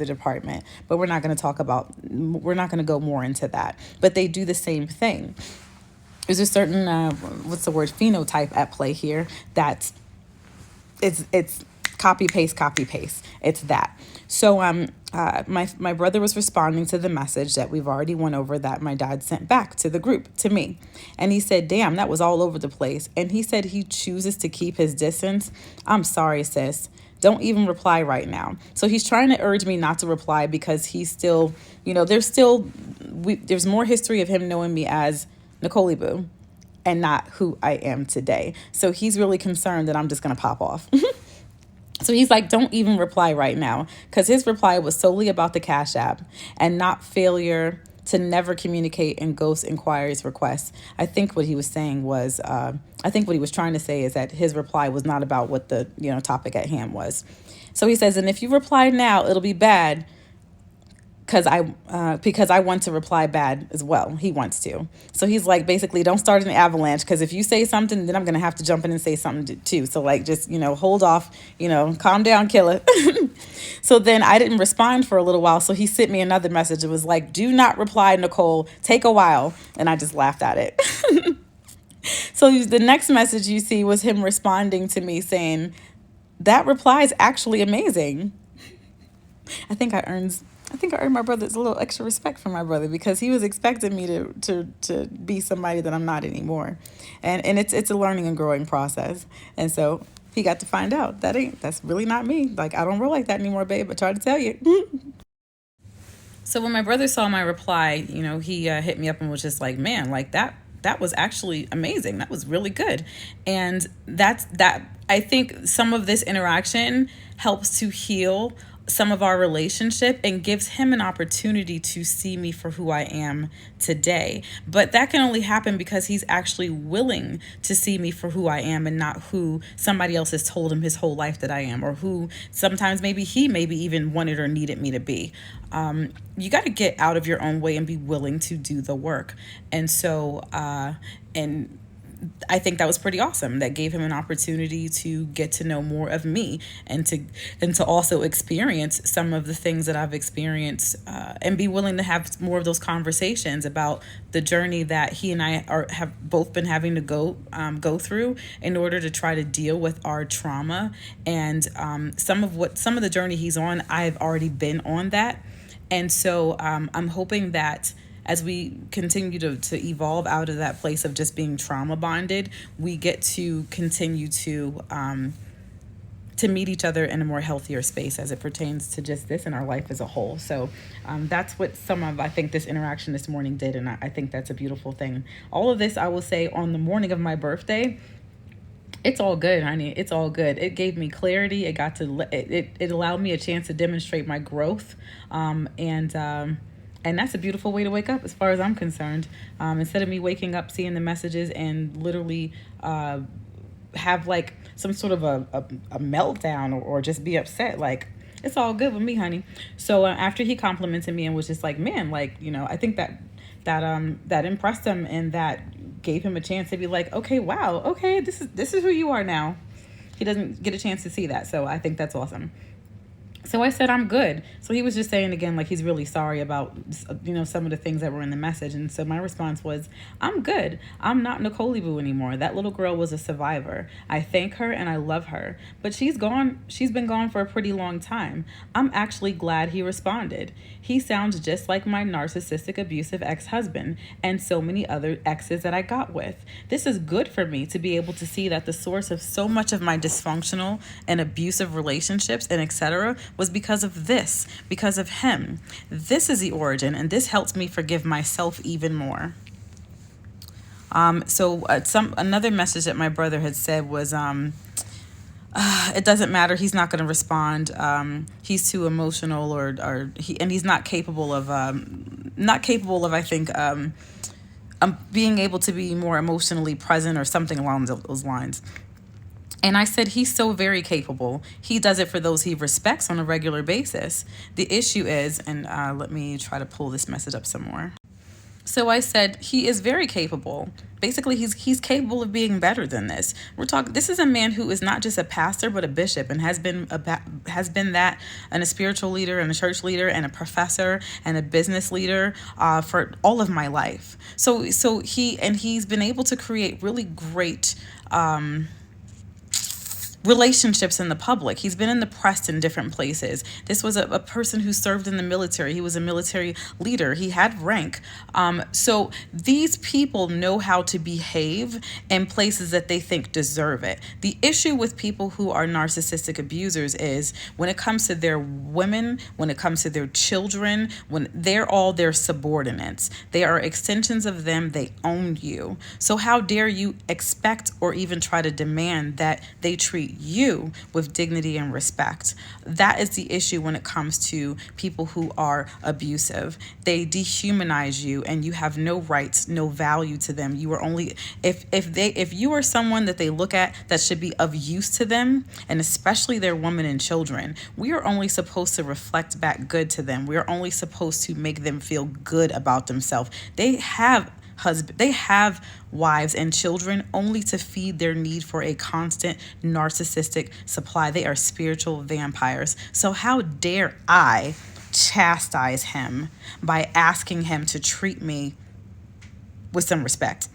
department, but we're not going to go more into that. But they do the same thing. There's a certain phenotype at play here that's it's copy paste. It's that. So my brother was responding to the message that we've already went over that my dad sent back to the group to me, and he said, "Damn, that was all over the place." And he said he chooses to keep his distance. I'm sorry, sis. Don't even reply right now. So he's trying to urge me not to reply because he's still, there's more history of him knowing me as Nicole Boo and not who I am today. So he's really concerned that I'm just going to pop off. So he's like, don't even reply right now, because his reply was solely about the Cash App and not failure to never communicate and ghost inquiries requests. I think what he was saying was, I think what he was trying to say is that his reply was not about what the topic at hand was. So he says, and if you reply now, it'll be bad because I want to reply bad as well. He wants to. So he's like, basically, don't start an avalanche, because if you say something, then I'm going to have to jump in and say something too. So like, just, hold off, calm down, killer. So then I didn't respond for a little while. So he sent me another message. It was like, do not reply, Nicole. Take a while. And I just laughed at it. So the next message you see was him responding to me saying, that reply is actually amazing. I think I earned my brother's a little extra respect for my brother, because he was expecting me to be somebody that I'm not anymore. And it's a learning and growing process. And so he got to find out that's really not me. Like, I don't roll like that anymore, babe. I tried to tell you. So when my brother saw my reply, he hit me up and was just like, man, like that was actually amazing. That was really good. And that I think some of this interaction helps to heal some of our relationship and gives him an opportunity to see me for who I am today. But that can only happen because he's actually willing to see me for who I am and not who somebody else has told him his whole life that I am, or who sometimes maybe he even wanted or needed me to be. You got to get out of your own way and be willing to do the work. And so, and I think that was pretty awesome. That gave him an opportunity to get to know more of me and to also experience some of the things that I've experienced, and be willing to have more of those conversations about the journey that he and I have both been having to go through in order to try to deal with our trauma. And some of the journey he's on, I've already been on that. And so I'm hoping that as we continue to evolve out of that place of just being trauma bonded, we get to continue to meet each other in a more healthier space as it pertains to just this and our life as a whole. So that's what I think this interaction this morning did, and I think that's a beautiful thing. All of this, I will say, on the morning of my birthday, it's all good, honey. It's all good. It gave me clarity. It allowed me a chance to demonstrate my growth, and that's a beautiful way to wake up as far as I'm concerned. Instead of me waking up, seeing the messages, and literally have like some sort of a meltdown or just be upset. Like, it's all good with me, honey. So after he complimented me and was just like, man, like, I think that impressed him, and that gave him a chance to be like, okay, wow, okay, this is who you are now. He doesn't get a chance to see that. So I think that's awesome. So I said, I'm good. So he was just saying again, like, he's really sorry about, some of the things that were in the message. And so my response was, I'm good. I'm not Nicole Boo anymore. That little girl was a survivor. I thank her and I love her. But she's gone. She's been gone for a pretty long time. I'm actually glad he responded. He sounds just like my narcissistic, abusive ex-husband and so many other exes that I got with. This is good for me to be able to see that the source of so much of my dysfunctional and abusive relationships and etc. was because of him. This is the origin, and this helps me forgive myself even more. Another message that my brother had said was, it doesn't matter. He's not going to respond. He's too emotional, he's not capable of, I think, being able to be more emotionally present or something along those lines. And I said, he's so very capable. He does it for those he respects on a regular basis. The issue is, and let me try to pull this message up some more. So I said, he is very capable. Basically, he's capable of being better than this. We're talking. This is a man who is not just a pastor, but a bishop, and has been that, and a spiritual leader, and a church leader, and a professor, and a business leader for all of my life. So he's been able to create really great relationships in the public. He's been in the press in different places. This was a person who served in the military. He was a military leader. He had rank. So these people know how to behave in places that they think deserve it. The issue with people who are narcissistic abusers is when it comes to their women, when it comes to their children, when they're all their subordinates. They are extensions of them. They own you. So how dare you expect or even try to demand that they treat you with dignity and respect? That is the issue when it comes to people who are abusive. They dehumanize you, and you have no rights, no value to them. You are only if you are someone that they look at that should be of use to them, and especially their women and children, we are only supposed to reflect back good to them. We are only supposed to make them feel good about themselves. They have wives and children only to feed their need for a constant narcissistic supply. They are spiritual vampires. So how dare I chastise him by asking him to treat me with some respect?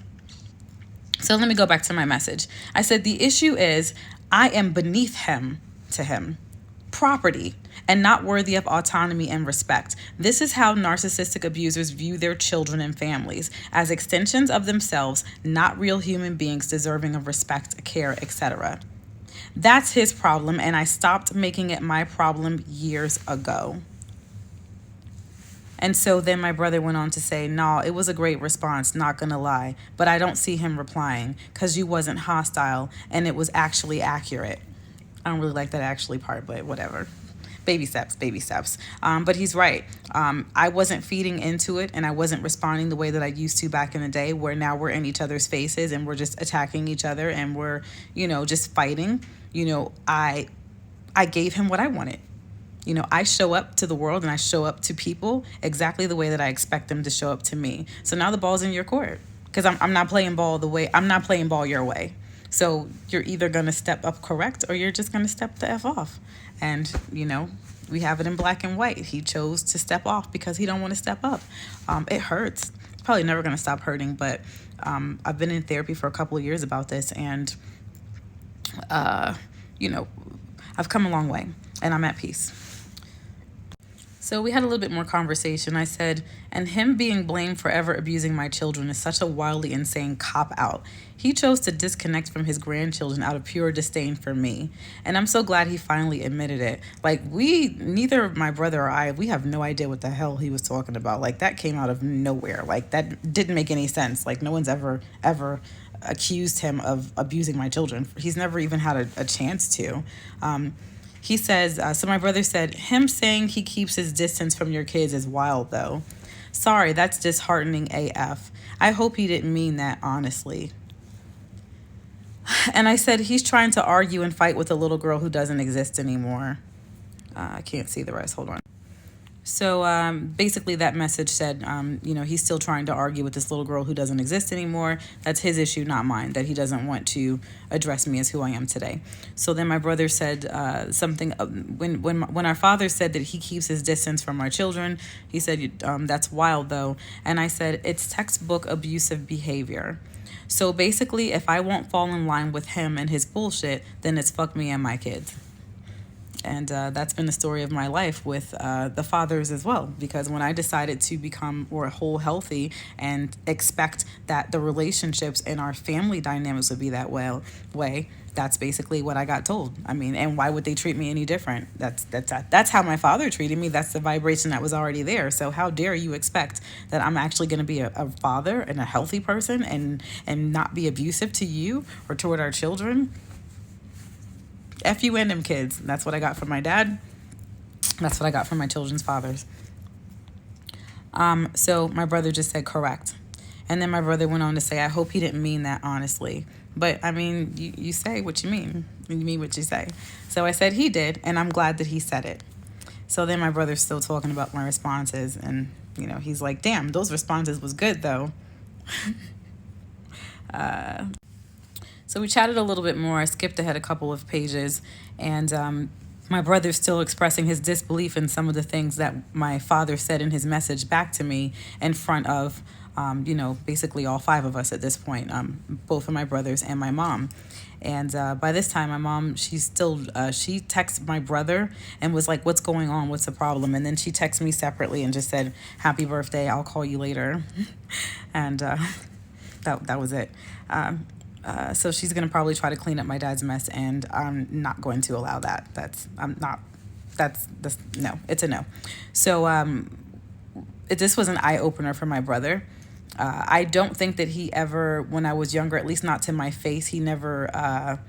So let me go back to my message. I said the issue is I am beneath him to him. Property, and not worthy of autonomy and respect. This is how narcissistic abusers view their children and families, as extensions of themselves, not real human beings deserving of respect, care, etc. That's his problem, and I stopped making it my problem years ago. And so then my brother went on to say, no, it was a great response, not gonna lie, but I don't see him replying because you wasn't hostile and it was actually accurate. I don't really like that actually part, but whatever. Baby steps, baby steps. But he's right. I wasn't feeding into it, and I wasn't responding the way that I used to back in the day, where now we're in each other's faces and we're just attacking each other and we're, just fighting. I gave him what I wanted. I show up to the world and I show up to people exactly the way that I expect them to show up to me. So now the ball's in your court, because I'm not playing ball your way. So you're either going to step up correct, or you're just going to step the F off. And, we have it in black and white. He chose to step off because he don't want to step up. It hurts. It's probably never going to stop hurting, but I've been in therapy for a couple of years about this, and, I've come a long way, and I'm at peace. So we had a little bit more conversation. I said, and him being blamed for ever abusing my children is such a wildly insane cop-out. He chose to disconnect from his grandchildren out of pure disdain for me. And I'm so glad he finally admitted it. Like, neither my brother or I, we have no idea what the hell he was talking about. Like, that came out of nowhere. Like, that didn't make any sense. Like, no one's ever accused him of abusing my children. He's never even had a chance to. He says, so my brother said, him saying he keeps his distance from your kids is wild, though. Sorry, that's disheartening AF. I hope he didn't mean that, honestly. And I said, he's trying to argue and fight with a little girl who doesn't exist anymore. I can't see the rest. Hold on. So basically that message said, he's still trying to argue with this little girl who doesn't exist anymore. That's his issue, not mine, that he doesn't want to address me as who I am today. So then my brother said something, when our father said that he keeps his distance from our children, he said, that's wild, though. And I said, it's textbook abusive behavior. So basically, if I won't fall in line with him and his bullshit, then it's fuck me and my kids. And that's been the story of my life with the fathers as well. Because when I decided to become more whole healthy and expect that the relationships in our family dynamics would be that way, that's basically what I got told. I mean, and why would they treat me any different? That's how my father treated me. That's the vibration that was already there. So how dare you expect that I'm actually going to be a father and a healthy person and not be abusive to you or toward our children? F you and them kids. That's what I got from my dad. That's what I got from my children's fathers. So my brother just said correct. And then my brother went on to say, I hope he didn't mean that, honestly. But I mean, you say what you mean. You mean what you say. So I said he did, and I'm glad that he said it. So then my brother's still talking about my responses, and he's like, "Damn, those responses was good though." So we chatted a little bit more. I skipped ahead a couple of pages, and my brother's still expressing his disbelief in some of the things that my father said in his message back to me in front of, basically all five of us at this point, both of my brothers and my mom. And by this time, my mom, she texted my brother and was like, "What's going on? What's the problem?" And then she texted me separately and just said, "Happy birthday. I'll call you later." And that was it. So she's going to probably try to clean up my dad's mess, and I'm not going to allow that. No, it's a no. So this was an eye opener for my brother. I don't think that he ever, when I was younger, at least not to my face, he never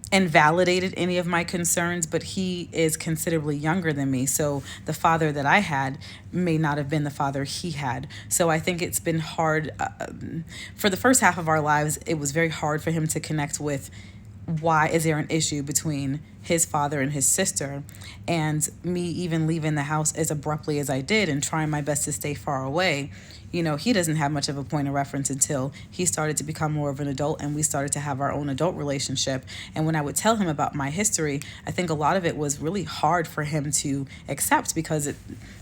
invalidated any of my concerns, but he is considerably younger than me. So the father that I had may not have been the father he had. So I think it's been hard. For the first half of our lives, it was very hard for him to connect with why is there an issue between his father and his sister, and me even leaving the house as abruptly as I did and trying my best to stay far away. He doesn't have much of a point of reference until he started to become more of an adult and we started to have our own adult relationship. And when I would tell him about my history, I think a lot of it was really hard for him to accept, because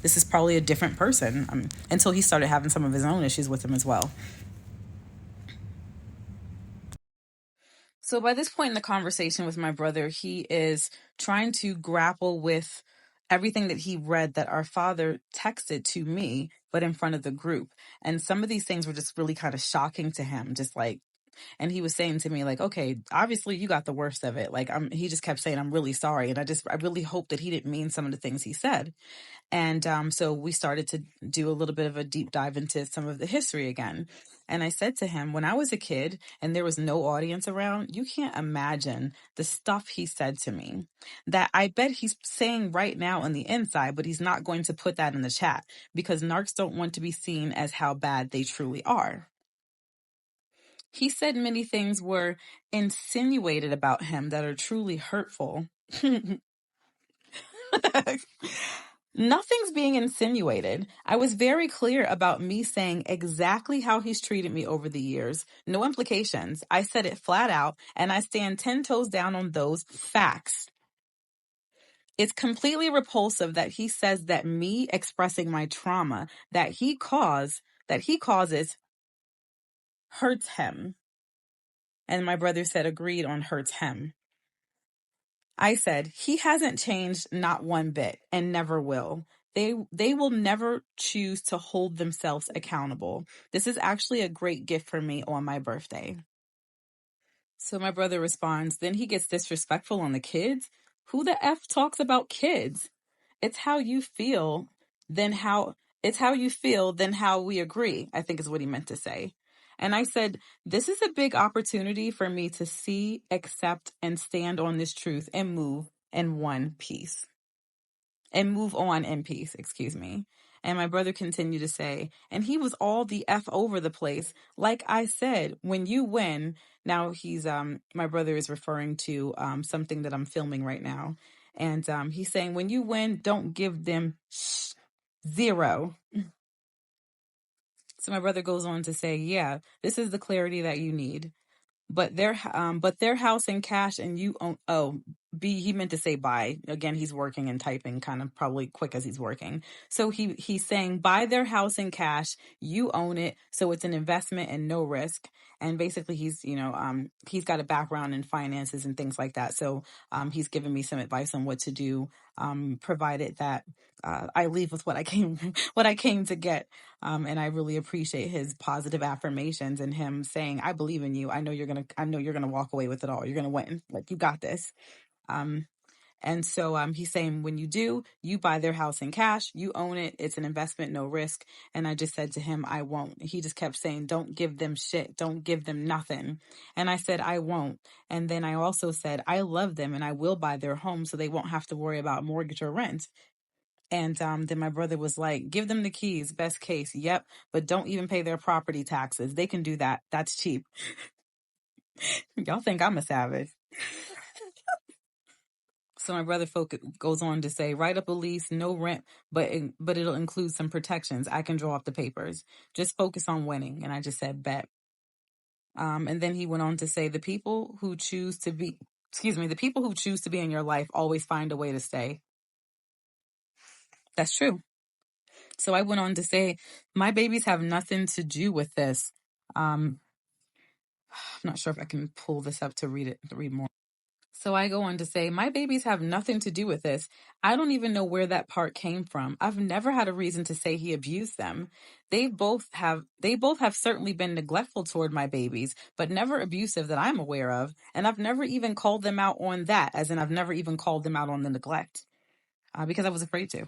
this is probably a different person, until he started having some of his own issues with him as well. So by this point in the conversation with my brother, he is trying to grapple with everything that he read that our father texted to me, but in front of the group. And some of these things were just really kind of shocking to him, just like, and he was saying to me, like, "Okay, obviously you got the worst of it." Like, he just kept saying, "I'm really sorry." And I really hope that he didn't mean some of the things he said. And so we started to do a little bit of a deep dive into some of the history again. And I said to him, when I was a kid and there was no audience around, you can't imagine the stuff he said to me that I bet he's saying right now on the inside, but he's not going to put that in the chat because narcs don't want to be seen as how bad they truly are. He said many things were insinuated about him that are truly hurtful. Nothing's being insinuated. I was very clear about me saying exactly how he's treated me over the years. No implications. I said it flat out, and I stand 10 toes down on those facts. It's completely repulsive that he says that me expressing my trauma that he causes hurts him. And my brother said agreed on hurts him. I said, he hasn't changed not one bit and never will. They will never choose to hold themselves accountable. This is actually a great gift for me on my birthday. So my brother responds, then he gets disrespectful on the kids. Who the F talks about kids? It's how you feel, then how then how we agree, I think is what he meant to say. And I said, this is a big opportunity for me to see, accept, and stand on this truth and move in one piece. And move on in peace, excuse me. And my brother continued to say, and he was all the F over the place. Like I said, when you win, now he's, my brother is referring to something that I'm filming right now. And he's saying, when you win, don't give them zero. So my brother goes on to say, yeah, this is the clarity that you need. But their house in cash and you own. Oh, B, he meant to say buy. Again, he's working and typing kind of probably quick as he's working. So he's saying buy their house in cash, you own it, so it's an investment and no risk. And basically he's he's got a background in finances and things like that. So he's given me some advice on what to do, provided that I leave with what I came to get. And I really appreciate his positive affirmations and him saying, I believe in you. I know you're gonna walk away with it all. You're gonna win. Like, you got this. And so he's saying, when you do, you buy their house in cash, you own it, it's an investment, no risk. And I just said to him, I won't. He just kept saying, don't give them shit, don't give them nothing. And I said, I won't. And then I also said, I love them and I will buy their home so they won't have to worry about mortgage or rent. And then my brother was like, give them the keys, best case. Yep. But don't even pay their property taxes. They can do that. That's cheap. Y'all think I'm a savage. So my brother goes on to say, write up a lease, no rent, but it'll include some protections. I can draw up the papers. Just focus on winning. And I just said, bet. And then he went on to say, the people who choose to be in your life always find a way to stay. That's true. So I went on to say, my babies have nothing to do with this. I'm not sure if I can pull this up to read more. So I go on to say, my babies have nothing to do with this. I don't even know where that part came from. I've never had a reason to say he abused them. They both have certainly been neglectful toward my babies, but never abusive that I'm aware of. And I've never even called them out on that, as in I've never even called them out on the neglect, because I was afraid to.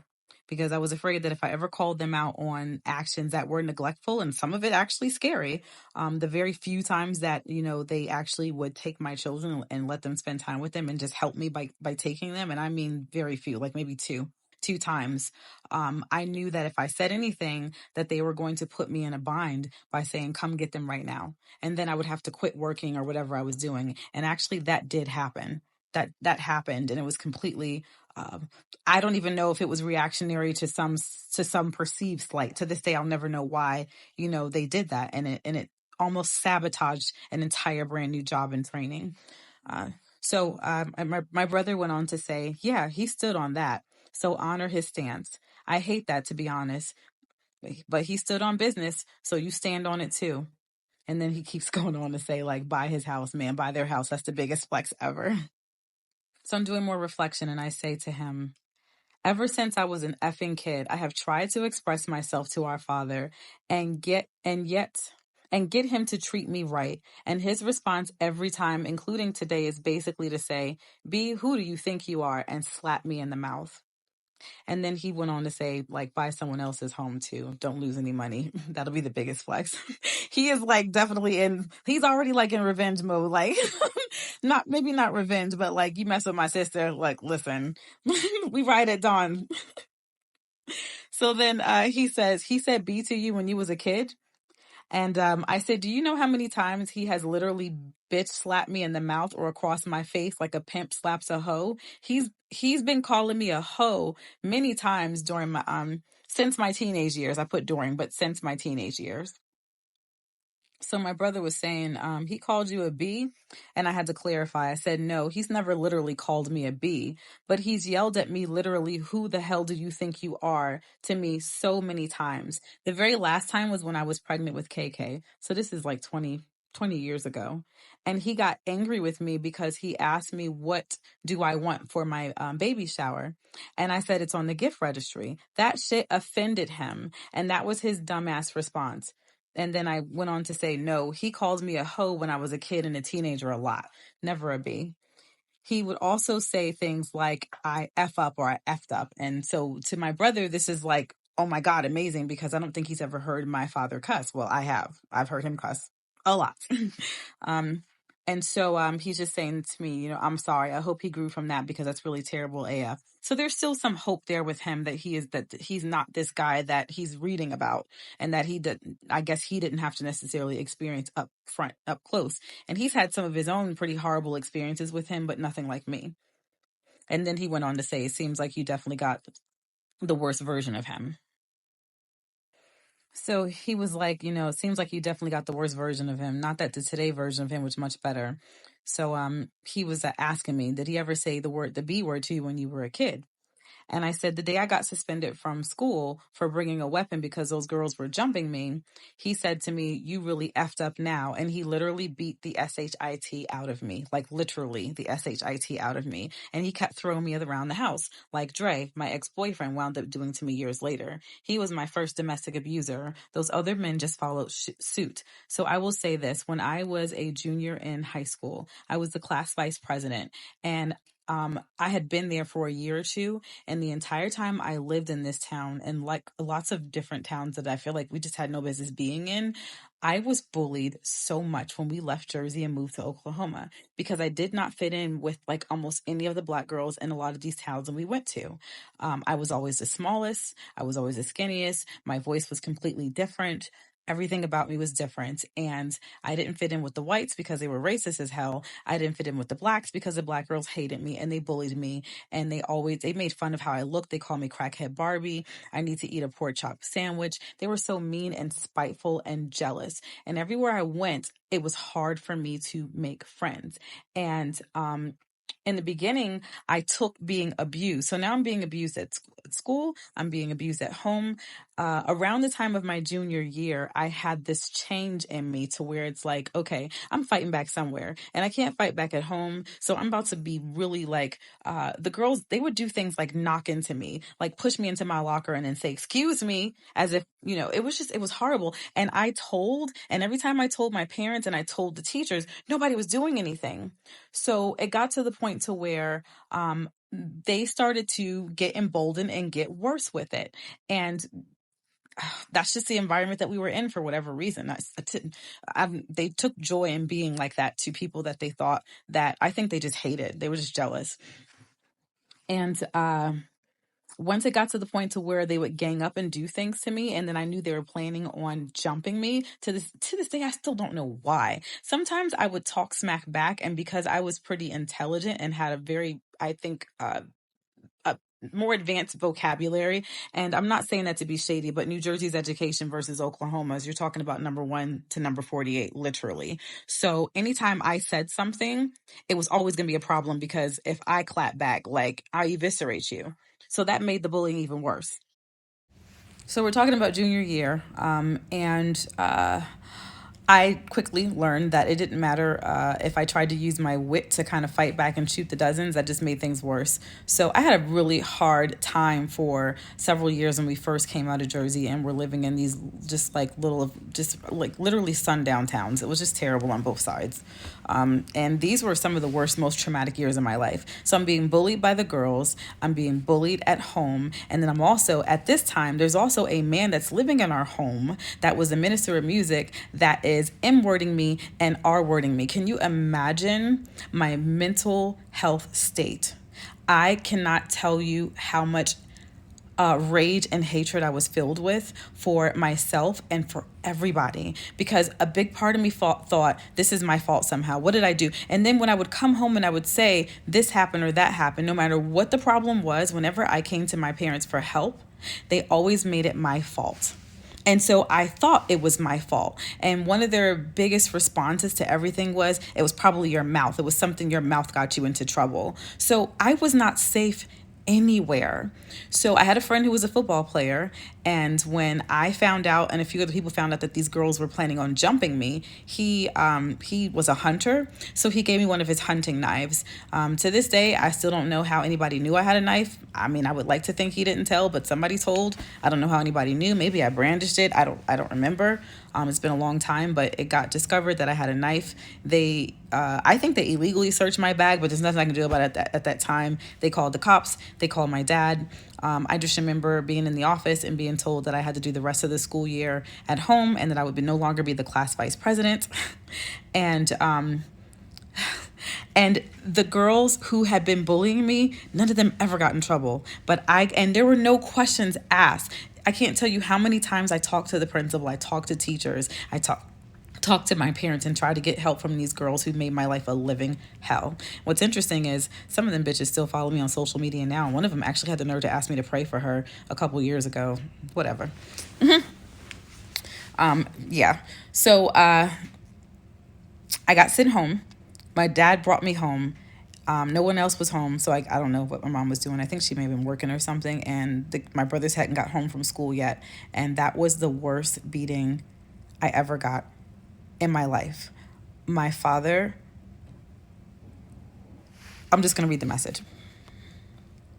Because I was afraid that if I ever called them out on actions that were neglectful, and some of it actually scary, the very few times that, they actually would take my children and let them spend time with them and just help me by taking them. And I mean, very few, like maybe two times. I knew that if I said anything, that they were going to put me in a bind by saying, come get them right now. And then I would have to quit working or whatever I was doing. And actually that did happen. That happened, and it was completely, I don't even know if it was reactionary to some perceived slight. To this day, I'll never know why, they did that. And it almost sabotaged an entire brand new job and training. So my brother went on to say, yeah, he stood on that. So honor his stance. I hate that, to be honest, but he stood on business. So you stand on it too. And then he keeps going on to say, like, buy his house, man, buy their house. That's the biggest flex ever. So I'm doing more reflection, and I say to him, ever since I was an effing kid, I have tried to express myself to our father and get him to treat me right. And his response every time, including today, is basically to say, B, who do you think you are? And slap me in the mouth. And then he went on to say, like, buy someone else's home too. Don't lose any money. That'll be the biggest flex. He is like definitely he's already like in revenge mode. Like, maybe not revenge, but like, you mess with my sister. Like, listen, we ride at dawn. So then he said B to you when you was a kid. And I said, do you know how many times he has literally bitch slapped me in the mouth or across my face like a pimp slaps a hoe? He's been calling me a hoe many times during my since my teenage years. I put during, but since my teenage years. So my brother was saying, he called you a B, and I had to clarify. I said, no, he's never literally called me a B, but he's yelled at me literally, who the hell do you think you are, to me so many times. The very last time was when I was pregnant with KK. So this is like 20 years ago. And he got angry with me because he asked me, what do I want for my baby shower? And I said, it's on the gift registry. That shit offended him. And that was his dumbass response. And then I went on to say, no, he called me a hoe when I was a kid and a teenager a lot, never a B. He would also say things like, I F up or I F'd up. And so to my brother, this is like, oh my God, amazing, because I don't think he's ever heard my father cuss. Well, I have. I've heard him cuss a lot. And so he's just saying to me, I'm sorry. I hope he grew from that, because that's really terrible AF. So there's still some hope there with him that he's not this guy that he's reading about, and that I guess he didn't have to necessarily experience up close. And he's had some of his own pretty horrible experiences with him, but nothing like me. And then he went on to say, it seems like you definitely got the worst version of him. So he was like, it seems like you definitely got the worst version of him. Not that the today version of him was much better. So he was asking me, did he ever say the B word to you when you were a kid? And I said, the day I got suspended from school for bringing a weapon because those girls were jumping me, he said to me, you really effed up now. And he literally beat the SHIT out of me, like literally the SHIT out of me. And he kept throwing me around the house, like Dre, my ex-boyfriend, wound up doing to me years later. He was my first domestic abuser. Those other men just followed suit. So I will say this, when I was a junior in high school, I was the class vice president, and I had been there for a year or two, and the entire time I lived in this town, and like lots of different towns that I feel like we just had no business being in, I was bullied so much when we left Jersey and moved to Oklahoma, because I did not fit in with like almost any of the Black girls in a lot of these towns that we went to. I was always the smallest. I was always the skinniest. My voice was completely different. Everything about me was different, and I didn't fit in with the whites because they were racist as hell. I didn't fit in with the blacks because the black girls hated me and they bullied me, and they made fun of how I looked. They called me crackhead Barbie. I need to eat a pork chop sandwich. They were so mean and spiteful and jealous, and everywhere I went, it was hard for me to make friends. And in the beginning, I took being abused. So now I'm being abused at school. I'm being abused at home. Around the time of my junior year, I had this change in me to where it's like, okay, I'm fighting back somewhere and I can't fight back at home. So I'm about to be really like, the girls, they would do things like knock into me, like push me into my locker and then say, excuse me, as if, it was horrible. And every time I told my parents and I told the teachers, nobody was doing anything. So it got to the point to where, they started to get emboldened and get worse with it. And that's just the environment that we were in for whatever reason. They took joy in being like that to people that they thought that I think they just hated. They were just jealous. And once it got to the point to where they would gang up and do things to me, and then I knew they were planning on jumping me, to this day I still don't know why. Sometimes I would talk smack back, and because I was pretty intelligent and had a very, I think, a more advanced vocabulary. And I'm not saying that to be shady, but New Jersey's education versus Oklahoma's, you're talking about number 1 to number 48, literally. So anytime I said something, it was always going to be a problem, because if I clap back, like, I eviscerate you. So that made the bullying even worse. So we're talking about junior year, and I quickly learned that it didn't matter if I tried to use my wit to kind of fight back and shoot the dozens. That just made things worse. So I had a really hard time for several years when we first came out of Jersey and were living in these just like literally sundown towns. It was just terrible on both sides. And these were some of the worst, most traumatic years of my life. So I'm being bullied by the girls. I'm being bullied at home. And then I'm also, at this time, there's also a man that's living in our home that was a minister of music that is M-wording me and R-wording me. Can you imagine my mental health state? I cannot tell you how much rage and hatred I was filled with for myself and for everybody, because a big part of me thought this is my fault somehow. What did I do? And then when I would come home and I would say this happened or that happened, no matter what the problem was, whenever I came to my parents for help, they always made it my fault. And so I thought it was my fault. And one of their biggest responses to everything was, it was probably your mouth. It was something your mouth got you into trouble. So I was not safe anywhere. So I had a friend who was a football player, and when I found out, and a few other people found out, that these girls were planning on jumping me, he was a hunter, so he gave me one of his hunting knives. To this day, I still don't know how anybody knew I had a knife. I mean, I would like to think he didn't tell, but somebody told. I don't know how anybody knew. Maybe I brandished it. I don't remember. It's been a long time, but it got discovered that I had a knife. I think they illegally searched my bag, but there's nothing I can do about it at that time. They called the cops. They called my dad. I just remember being in the office and being told that I had to do the rest of the school year at home and that I would no longer be the class vice president. And the girls who had been bullying me, none of them ever got in trouble. And there were no questions asked. I can't tell you how many times I talked to the principal, I talked to teachers, I talked to my parents and tried to get help from these girls who made my life a living hell. What's interesting is some of them bitches still follow me on social media now. One of them actually had the nerve to ask me to pray for her a couple years ago. Whatever. Yeah. So I got sent home. My dad brought me home. No one else was home, so I don't know what my mom was doing. I think she may have been working or something, and my brothers hadn't got home from school yet, and that was the worst beating I ever got in my life. My father, I'm just going to read the message.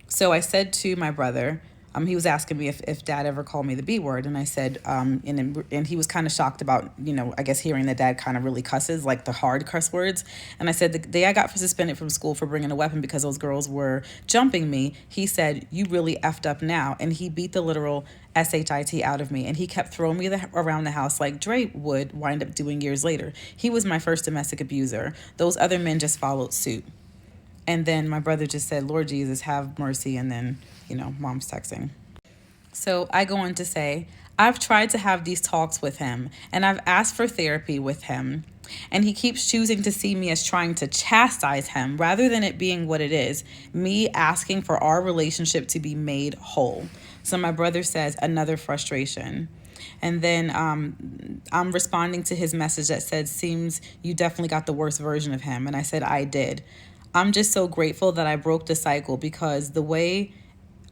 So I said to my brother, he was asking me if dad ever called me the B word. And I said, and he was kind of shocked about, I guess hearing that dad kind of really cusses, like the hard cuss words. And I said, the day I got suspended from school for bringing a weapon because those girls were jumping me, he said, you really effed up now. And he beat the literal SHIT out of me. And he kept throwing me around the house like Dre would wind up doing years later. He was my first domestic abuser. Those other men just followed suit. And then my brother just said, Lord Jesus, have mercy. And then, mom's texting. So I go on to say, I've tried to have these talks with him, and I've asked for therapy with him, and he keeps choosing to see me as trying to chastise him rather than it being what it is, me asking for our relationship to be made whole. So my brother says, another frustration. And then I'm responding to his message that said, seems you definitely got the worst version of him. And I said, I did. I'm just so grateful that I broke the cycle, because the way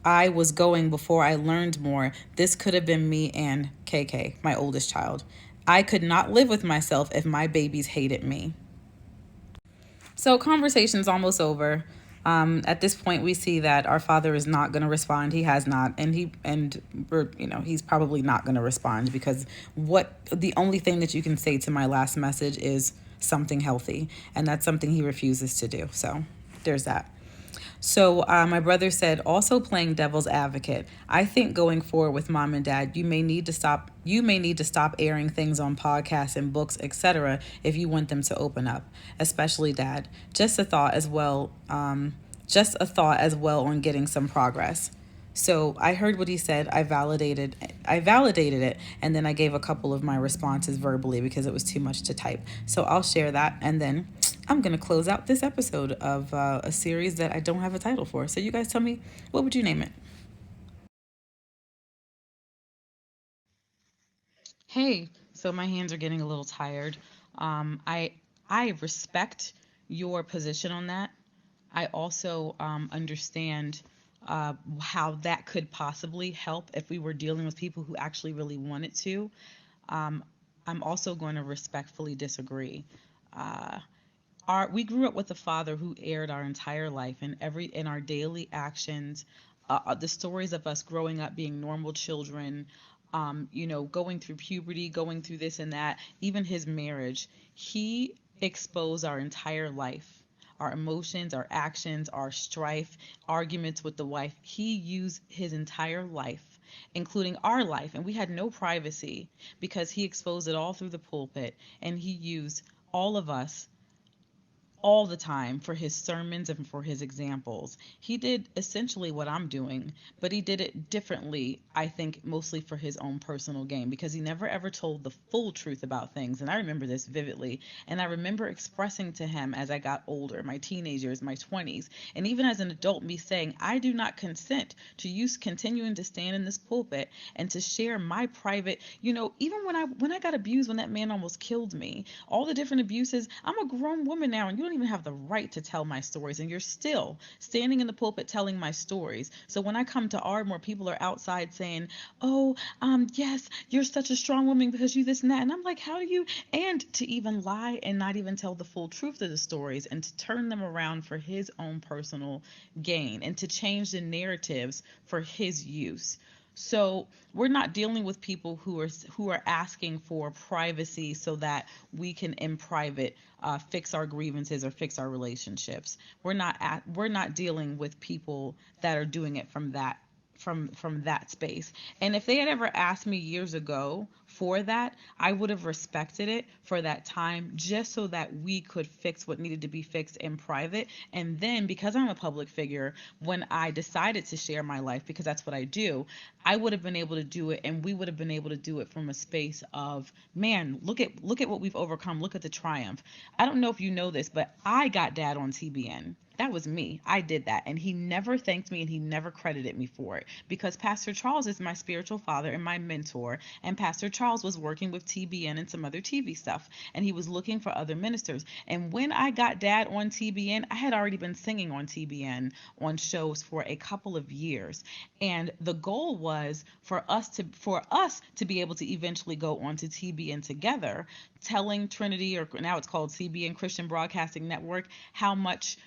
I was going before I learned more, this could have been me and KK, my oldest child. I could not live with myself if my babies hated me. So conversation's almost over. At this point, we see that our father is not going to respond. He has not, he's probably not going to respond, because what the only thing that you can say to my last message is something healthy, and that's something he refuses to do. So there's that. So my brother said, also playing devil's advocate, I think going forward with mom and dad, you may need to stop. You may need to stop airing things on podcasts and books, etc., if you want them to open up, especially dad. Just a thought as well. Just a thought as well on getting some progress. So I heard what he said. I validated it, and then I gave a couple of my responses verbally because it was too much to type. So I'll share that, and then I'm gonna close out this episode of a series that I don't have a title for. So you guys tell me, what would you name it? Hey, so my hands are getting a little tired. I respect your position on that. I also understand how that could possibly help if we were dealing with people who actually really wanted to. Um, I'm also going to respectfully disagree. Uh, we grew up with a father who aired our entire life, and every in our daily actions, the stories of us growing up being normal children, going through puberty, going through this and that, even his marriage. He exposed our entire life, our emotions, our actions, our strife, arguments with the wife. He used his entire life, including our life, and we had no privacy, because he exposed it all through the pulpit, and he used all of us all the time for his sermons and for his examples. He did essentially what I'm doing, but he did it differently, I think, mostly for his own personal gain, because he never ever told the full truth about things. And I remember this vividly. And I remember expressing to him as I got older, my teenagers, my 20s, and even as an adult, me saying, I do not consent to you continuing to stand in this pulpit and to share my private, even when I got abused, when that man almost killed me, all the different abuses. I'm a grown woman now, and you don't even have the right to tell my stories, and you're still standing in the pulpit telling my stories. So when I come to Ardmore, people are outside saying, oh, yes, you're such a strong woman because you this and that, and I'm like, how do you? And to even lie and not even tell the full truth of the stories, and to turn them around for his own personal gain, and to change the narratives for his use. So we're not dealing with people who are asking for privacy so that we can in private fix our grievances or fix our relationships. We're not dealing with people that are doing it from that space. And if they had ever asked me years ago for that, I would have respected it for that time, just so that we could fix what needed to be fixed in private. And then, because I'm a public figure, when I decided to share my life, because that's what I do, I would have been able to do it, and we would have been able to do it from a space of, man, look at what we've overcome. Look at the triumph. I don't know if you know this, but I got dad on TBN. That was me. I did that. And he never thanked me, and he never credited me for it, because Pastor Charles is my spiritual father and my mentor. And Pastor Charles was working with TBN and some other TV stuff, and he was looking for other ministers. And when I got dad on TBN, I had already been singing on TBN on shows for a couple of years. And the goal was for us to be able to eventually go on to TBN together, telling Trinity, or now it's called CBN Christian Broadcasting Network, how much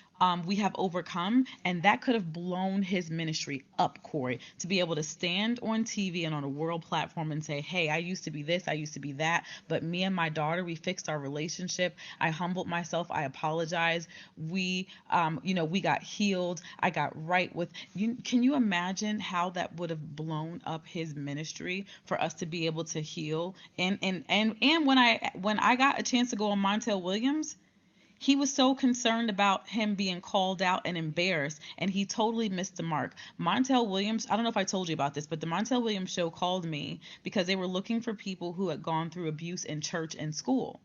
we have overcome. And that could have blown his ministry up, Corey, to be able to stand on TV and on a world platform and say, hey, I used to be this, I used to be that, but me and my daughter, we fixed our relationship. I humbled myself. I apologized. We got healed. I got right with you. Can you imagine how that would have blown up his ministry for us to be able to heal? And when I got a chance to go on Montel Williams, He was so concerned about him being called out and embarrassed, and he totally missed the mark. Montel Williams, I don't know if I told you about this, but the Montel Williams show called me because they were looking for people who had gone through abuse in church and school.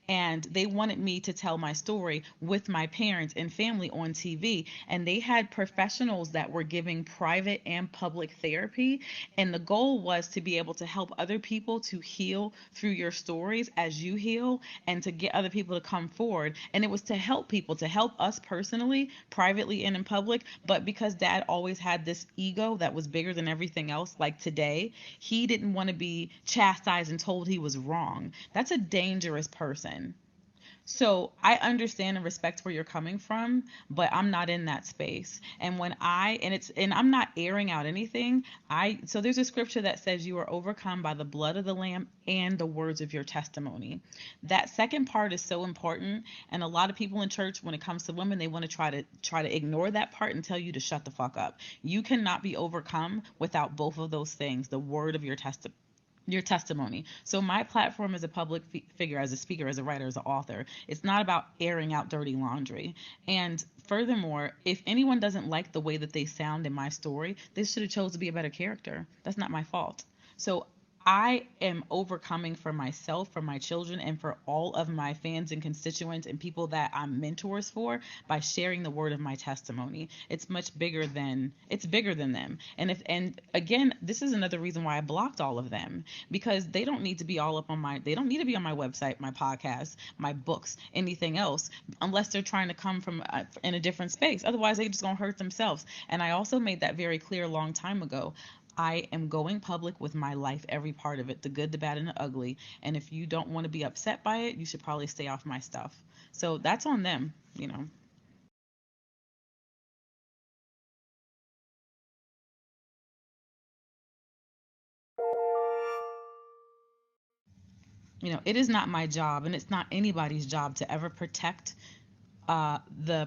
And they wanted me to tell my story with my parents and family on TV. And they had professionals that were giving private and public therapy. And the goal was to be able to help other people to heal through your stories as you heal, and to get other people to come forward. And it was to help people, to help us personally, privately and in public. But because Dad always had this ego that was bigger than everything else, like today, he didn't want to be chastised and told he was wrong. That's a dangerous person. So I understand and respect where you're coming from, but I'm not in that space. And when and I'm not airing out anything. So there's a scripture that says you are overcome by the blood of the Lamb and the words of your testimony. That second part is so important. And a lot of people in church, when it comes to women, they want to try to ignore that part and tell you to shut the fuck up. You cannot be overcome without both of those things, the word of your testimony. So my platform as a public figure, as a speaker, as a writer, as an author, it's not about airing out dirty laundry. And furthermore, if anyone doesn't like the way that they sound in my story, they should have chose to be a better character. That's not my fault. So I am overcoming for myself, for my children, and for all of my fans and constituents and people that I'm mentors for by sharing the word of my testimony. It's bigger than them. And again, this is another reason why I blocked all of them, because they don't need to be they don't need to be on my website, my podcast, my books, anything else, unless they're trying to come from in a different space. Otherwise, they're just going to hurt themselves. And I also made that very clear a long time ago. I am going public with my life, every part of it, the good, the bad, and the ugly. And if you don't want to be upset by it, you should probably stay off my stuff. So that's on them, you know. You know, it is not my job, and it's not anybody's job to ever protect the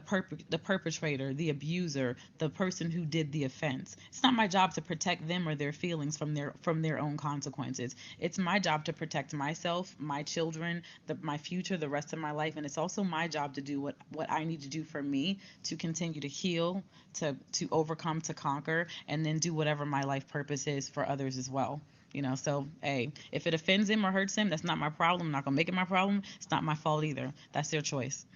perpetrator, the abuser, the person who did the offense. It's not my job to protect them or their feelings from their own consequences. It's my job to protect myself, my children, my future, the rest of my life, and it's also my job to do what I need to do for me to continue to heal, to overcome, to conquer, and then do whatever my life purpose is for others as well. You know, so hey, if it offends him or hurts him, that's not my problem. I'm not gonna make it my problem. It's not my fault either. That's their choice.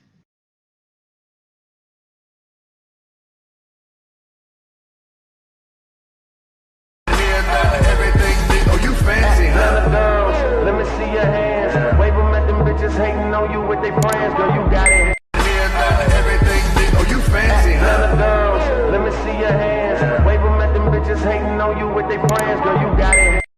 You fancy, huh? Girls, let me see your hands. Wave them at them bitches hating on you with their friends. Girl, you got it. Everything, oh, you fancy, huh? Girls, let me see your hands. Wave them at them bitches hating on you with their friends. Girl, you